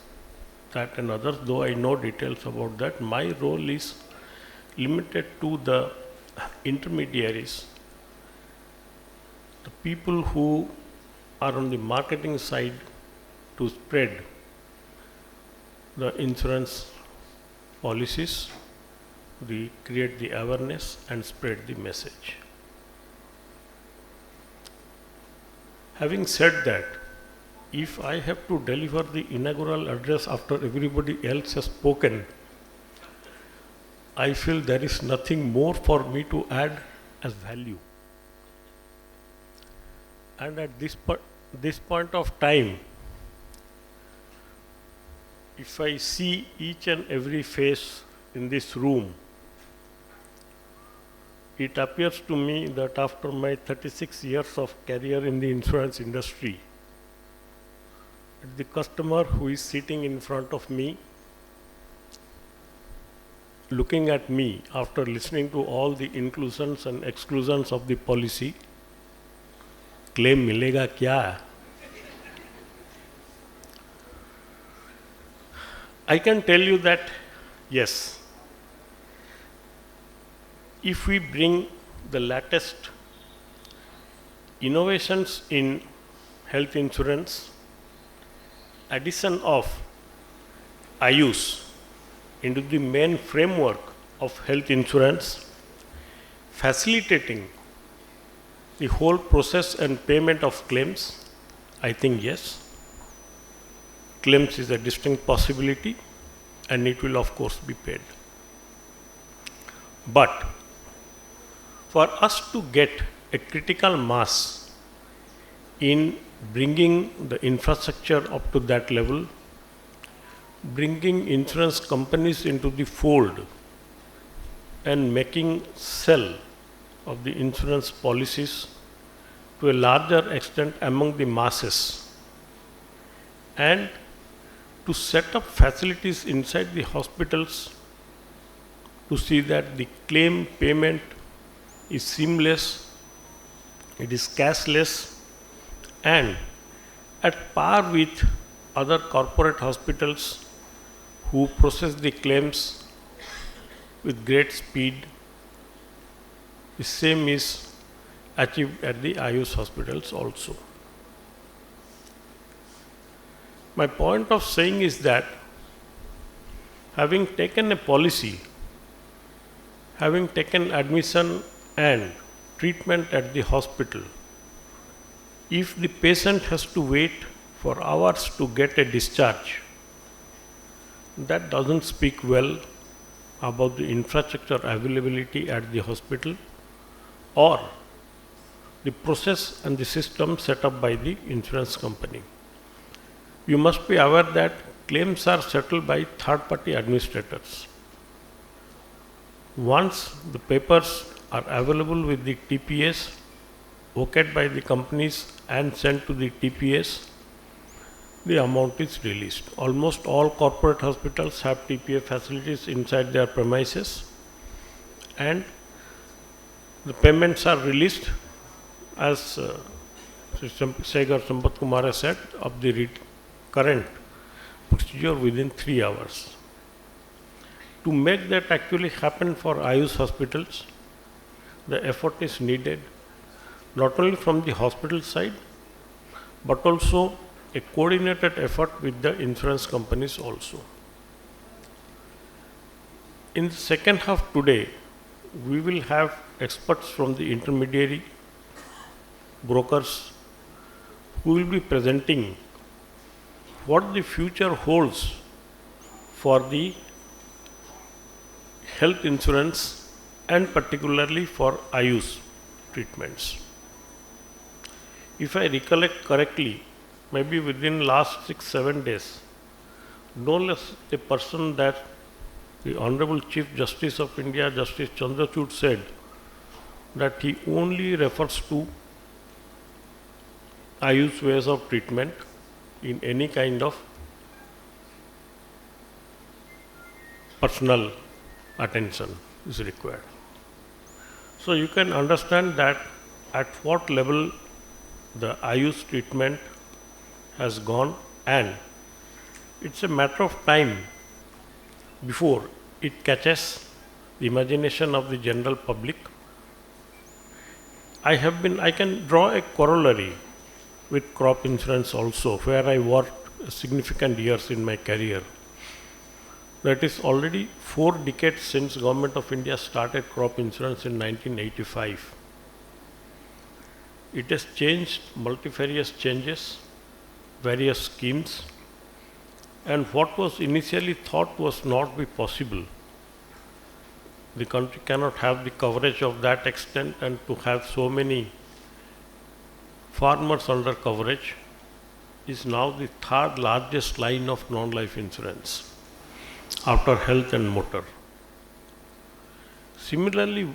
that and others, though I know details about that. My role is limited to the intermediaries, the people who are on the marketing side to spread the insurance policies, create the awareness and spread the message. Having said that, if I have to deliver the inaugural address after everybody else has spoken, I feel there is nothing more for me to add as value. And at this point of time, if I see each and every face in this room, it appears to me that after my 36 years of career in the insurance industry, the customer who is sitting in front of me, looking at me after listening to all the inclusions and exclusions of the policy, claim milega kya? I can tell you that, yes, if we bring the latest innovations in health insurance, addition of Ayush into the main framework of health insurance, facilitating the whole process and payment of claims, I think yes, claims is a distinct possibility and it will of course be paid. But for us to get a critical mass in bringing the infrastructure up to that level, bringing insurance companies into the fold and making sell of the insurance policies to a larger extent among the masses, and to set up facilities inside the hospitals to see that the claim payment is seamless, it is cashless, and at par with other corporate hospitals who process the claims with great speed. The same is achieved at the Ayush hospitals also. My point of saying is that having taken a policy, having taken admission and treatment at the hospital, if the patient has to wait for hours to get a discharge, that doesn't speak well about the infrastructure availability at the hospital or the process and the system set up by the insurance company. You must be aware that claims are settled by third-party administrators. Once the papers are available with the TPS, okayed by the companies and sent to the TPS, the amount is released. Almost all corporate hospitals have TPA facilities inside their premises, and the payments are released as Segar Sampat Kumar has said of the current procedure within 3 hours. To make that actually happen for Ayush hospitals, the effort is needed not only from the hospital side, but also a coordinated effort with the insurance companies also. In the second half today, we will have experts from the intermediary brokers who will be presenting what the future holds for the health insurance and particularly for Ayush treatments. If I recollect correctly, maybe within last 6-7 days, no less a person that the Honorable Chief Justice of India, Justice Chandrachud, said that he only refers to Ayush ways of treatment in any kind of personal attention is required. So you can understand that at what level the Ayush treatment has gone, and it's a matter of time before it catches the imagination of the general public. I can draw a corollary with crop insurance also, where I worked significant years in my career. That is already 4 decades since Government of India started crop insurance in 1985. It has changed multifarious changes, various schemes, and what was initially thought was not be possible. The country cannot have the coverage of that extent, and to have so many farmers under coverage is now the 3rd largest line of non-life insurance after health and motor. Similarly,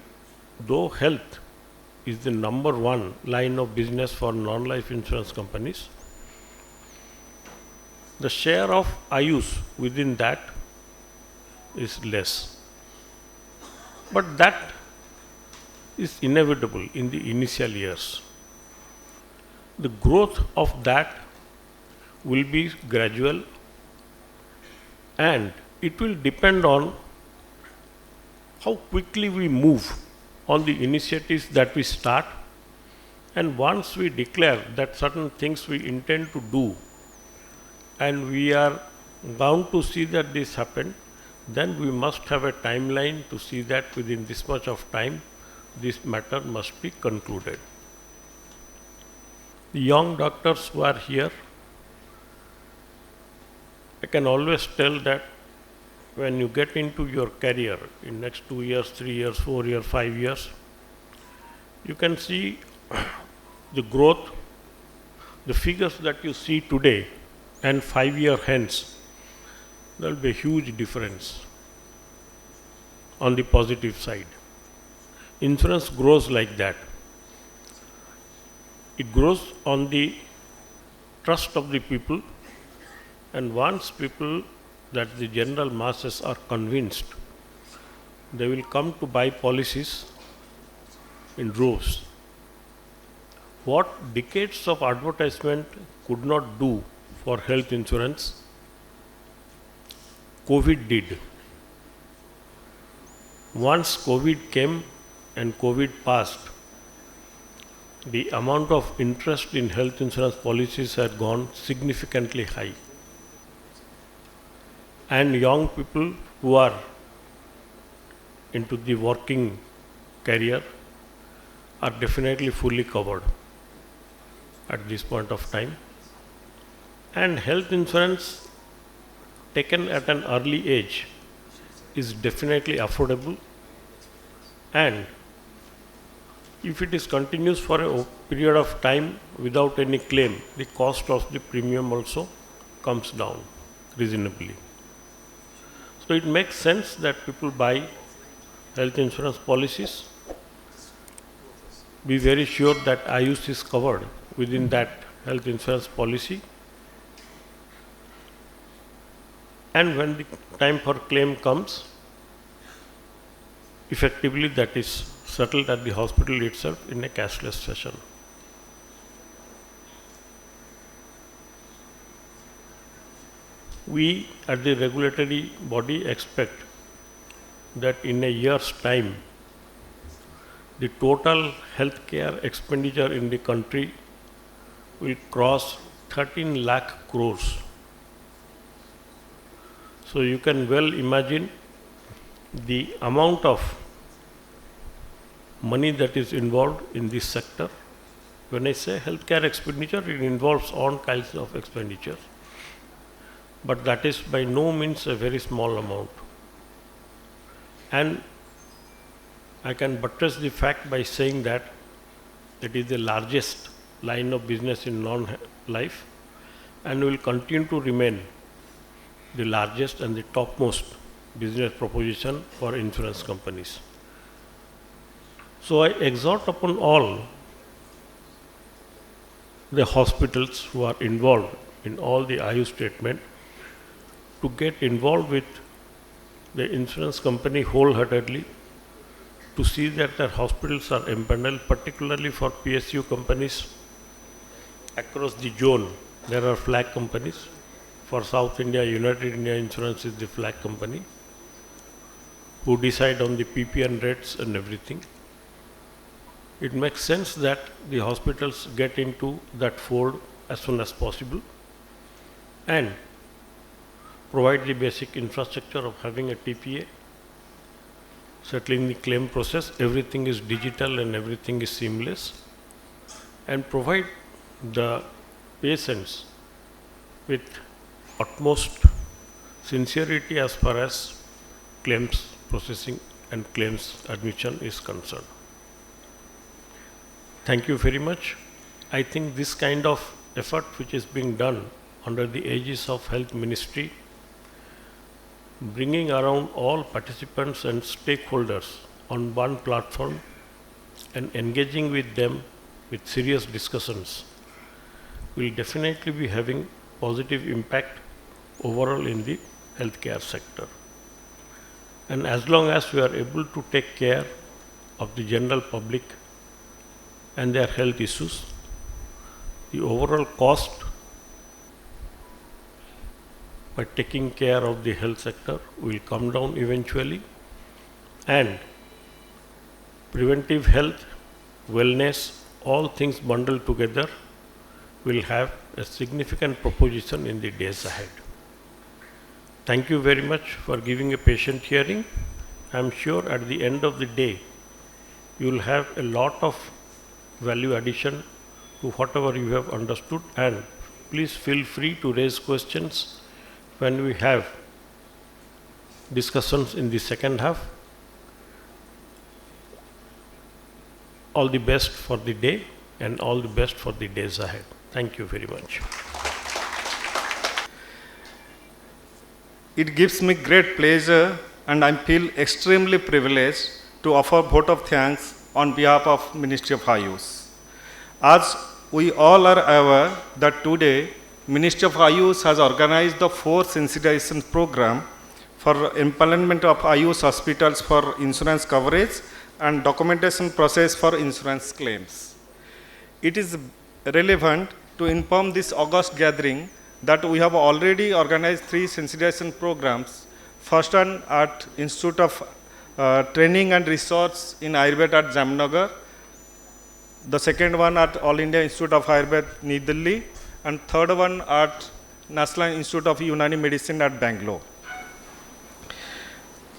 though health is the number 1 line of business for non-life insurance companies, the share of Ayush within that is less. But that is inevitable in the initial years. The growth of that will be gradual, and it will depend on how quickly we move on the initiatives that we start. And once we declare that certain things we intend to do, and we are bound to see that this happen, then we must have a timeline to see that within this much of time this matter must be concluded. The young doctors who are here, I can always tell that when you get into your career in next 2 years, 3 years, 4 years, 5 years, you can see the growth, the figures that you see today and 5 years hence, there will be a huge difference on the positive side. Insurance grows like that. It grows on the trust of the people, and once people, that the general masses are convinced, they will come to buy policies in droves. What decades of advertisement could not do for health insurance, COVID did. Once COVID came and COVID passed, the amount of interest in health insurance policies had gone significantly high. And young people who are into the working career are definitely fully covered at this point of time. And health insurance taken at an early age is definitely affordable, and if it is continuous for a period of time without any claim, the cost of the premium also comes down reasonably. So it makes sense that people buy health insurance policies. Be very sure that Ayush is covered within that health insurance policy. And when the time for claim comes, effectively that is settled at the hospital itself in a cashless fashion. We at the regulatory body expect that in a year's time, the total healthcare expenditure in the country will cross 13 lakh crores. So you can well imagine the amount of money that is involved in this sector. When I say healthcare expenditure, it involves all kinds of expenditure. But that is by no means a very small amount. And I can buttress the fact by saying that it is the largest line of business in non-life and will continue to remain the largest and the topmost business proposition for insurance companies. So I exhort upon all the hospitals who are involved in all the Ayush treatment to get involved with the insurance company wholeheartedly to see that their hospitals are empaneled, particularly for PSU companies across the zone. There are flag companies. For South India, United India Insurance is the flag company who decide on the PPN rates and everything. It makes sense that the hospitals get into that fold as soon as possible and provide the basic infrastructure of having a TPA, settling the claim process, everything is digital and everything is seamless, and provide the patients with utmost sincerity as far as claims processing and claims admission is concerned. Thank you very much. I think this kind of effort which is being done under the aegis of Health Ministry, bringing around all participants and stakeholders on one platform and engaging with them with serious discussions will definitely be having positive impact overall in the healthcare sector. And as long as we are able to take care of the general public and their health issues, the overall cost by taking care of the health sector will come down eventually, and preventive health, wellness, all things bundled together will have a significant proposition in the days ahead. Thank you very much for giving a patient hearing. I am sure at the end of the day, you will have a lot of value addition to whatever you have understood, and please feel free to raise questions when we have discussions in the second half. All the best for the day and all the best for the days ahead. Thank you very much. It gives me great pleasure and I feel extremely privileged to offer a vote of thanks on behalf of Ministry of Ayush. As we all are aware that today Ministry of Ayush has organized the 4th sensitization program for empanelment of Ayush hospitals for insurance coverage and documentation process for insurance claims. It is relevant to inform this August gathering that we have already organized 3 sensitization programs. First one at Institute of Training and Research in Ayurveda at Jamnagar. The second one at All India Institute of Ayurveda, New Delhi. And third one at National Institute of Unani Medicine at Bangalore.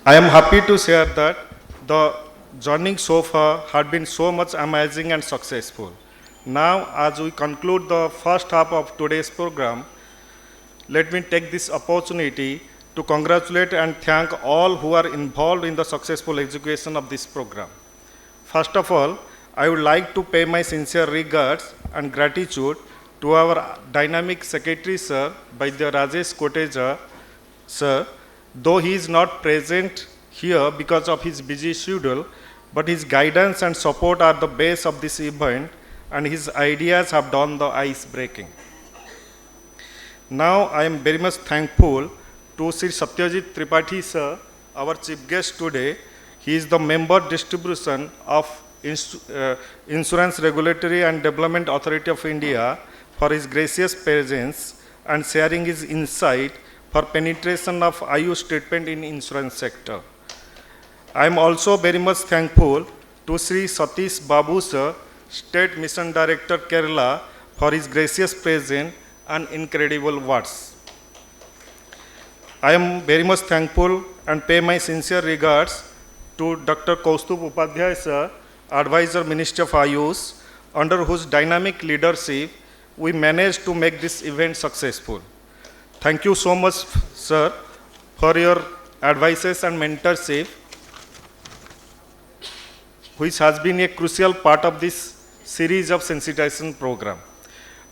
I am happy to share that the journey so far had been so much amazing and successful. Now, as we conclude the first half of today's program, let me take this opportunity to congratulate and thank all who are involved in the successful execution of this program. First of all, I would like to pay my sincere regards and gratitude to our dynamic secretary, sir, Vaidya Rajesh Koteja, sir. Though he is not present here because of his busy schedule, but his guidance and support are the base of this event, and his ideas have done the ice breaking. Now I am very much thankful to Sri Satyajit Tripathi, sir, our chief guest today. He is the member distribution of Insurance Regulatory and Development Authority of India, for his gracious presence and sharing his insight for penetration of Ayush treatment in insurance sector. I am also very much thankful to Sri Satish Babu, sir, State Mission Director, Kerala, for his gracious presence and incredible words. I am very much thankful and pay my sincere regards to Dr. Kaustubh Upadhyay, sir, Advisor, Ministry of Ayush, under whose dynamic leadership we managed to make this event successful. Thank you so much, sir, for your advices and mentorship, which has been a crucial part of this series of sensitization program.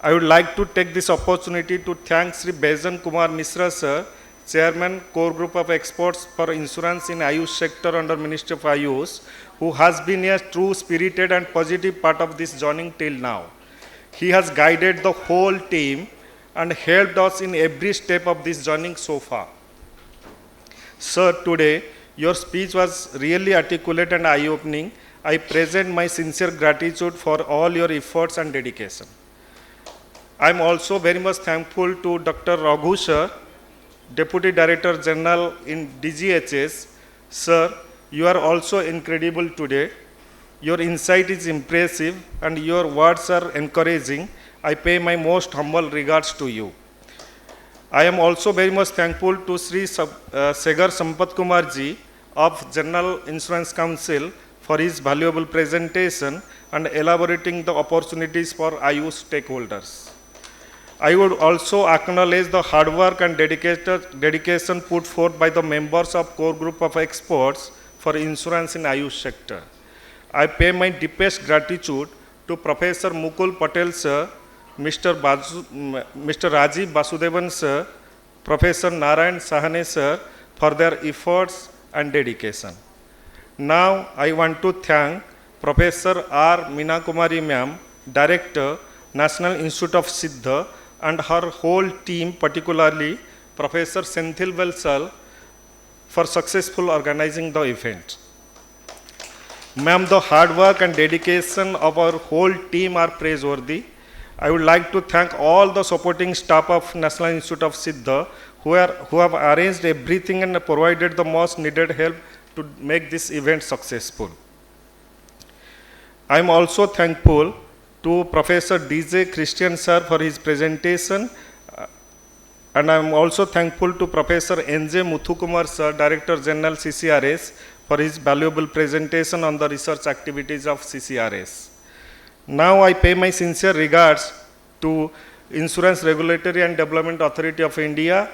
I would like to take this opportunity to thank Sri Bejan Kumar Mishra, sir, Chairman, Core Group of Experts for Insurance in Ayush sector under Ministry of Ayush, who has been a true spirited and positive part of this journey till now. He has guided the whole team and helped us in every step of this journey so far. Sir, today your speech was really articulate and eye-opening. I present my sincere gratitude for all your efforts and dedication. I am also very much thankful to Dr. Raghu, sir, Deputy Director General in DGHS. Sir, you are also incredible today. Your insight is impressive and your words are encouraging. I pay my most humble regards to you. I am also very much thankful to Sri Segar Sampat Kumar ji of General Insurance Council for his valuable presentation and elaborating the opportunities for Ayush stakeholders. I would also acknowledge the hard work and dedication put forth by the members of Core Group of Experts for Insurance in Ayush sector. I pay my deepest gratitude to Professor Mukul Patel, sir, Mr. Rajiv Basudevan, sir, Professor Narayan Sahane, sir, for their efforts and dedication. Now I want to thank Professor R. Meena Kumari ma'am, Director, National Institute of Siddha, and her whole team, particularly Professor Senthil Velsal, for successful organizing the event. Ma'am, the hard work and dedication of our whole team are praiseworthy. I would like to thank all the supporting staff of National Institute of Siddha who have arranged everything and provided the most needed help to make this event successful. I am also thankful to Professor D.J. Christian, sir, for his presentation, and I am also thankful to Professor N.J. Muthukumar, sir, Director General CCRS, for his valuable presentation on the research activities of CCRS. Now I pay my sincere regards to Insurance Regulatory and Development Authority of India,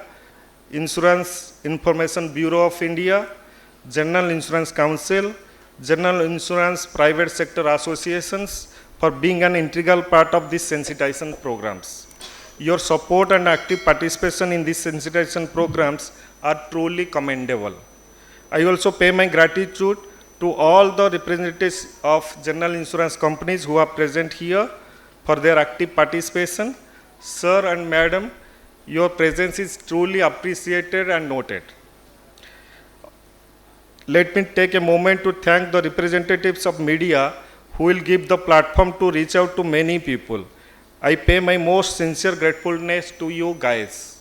Insurance Information Bureau of India, General Insurance Council, General Insurance Private Sector Associations for being an integral part of these sensitization programs. Your support and active participation in these sensitization programs are truly commendable. I also pay my gratitude to all the representatives of general insurance companies who are present here for their active participation. Sir and Madam, your presence is truly appreciated and noted. Let me take a moment to thank the representatives of media who will give the platform to reach out to many people. I pay my most sincere gratefulness to you guys.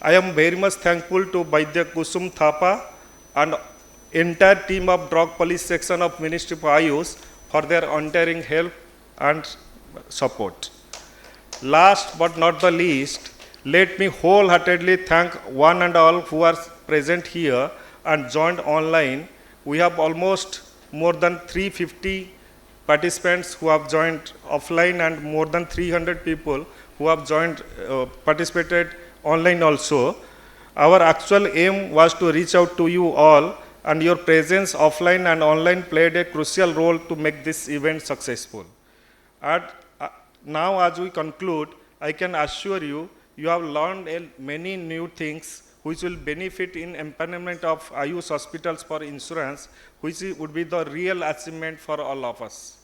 I am very much thankful to Vaidya Kusum Thapa and entire team of Drug Police Section of Ministry of Ayush for their untiring help and support. Last but not the least, let me wholeheartedly thank one and all who are present here and joined online. We have almost more than 350 participants who have joined offline and more than 300 people who have joined, participated online also. Our actual aim was to reach out to you all, and your presence offline and online played a crucial role to make this event successful. Now as we conclude, I can assure you, you have learned many new things which will benefit in empowerment of Ayush hospitals for insurance, which would be the real achievement for all of us.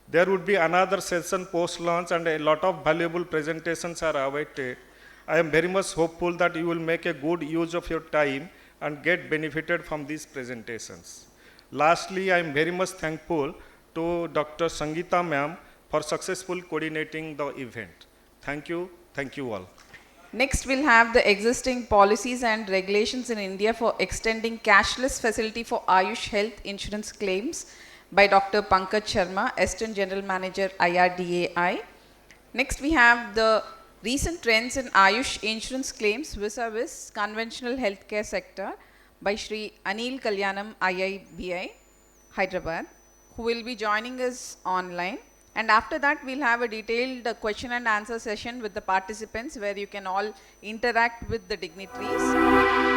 There would be another session post-launch and a lot of valuable presentations are awaited. I am very much hopeful that you will make a good use of your time and get benefited from these presentations. Lastly, I am very much thankful to Dr. Sangeeta ma'am for successful coordinating the event. Thank you all. Next, we'll have the existing policies and regulations in India for extending cashless facility for Ayush health insurance claims by Dr. Pankaj Sharma, Assistant General Manager, IRDAI. Next, we have the recent trends in Ayush insurance claims vis-a-vis conventional healthcare sector by Shri Anil Kalyanam, IIBI, Hyderabad, who will be joining us online. And after that, we'll have a detailed question and answer session with the participants where you can all interact with the dignitaries.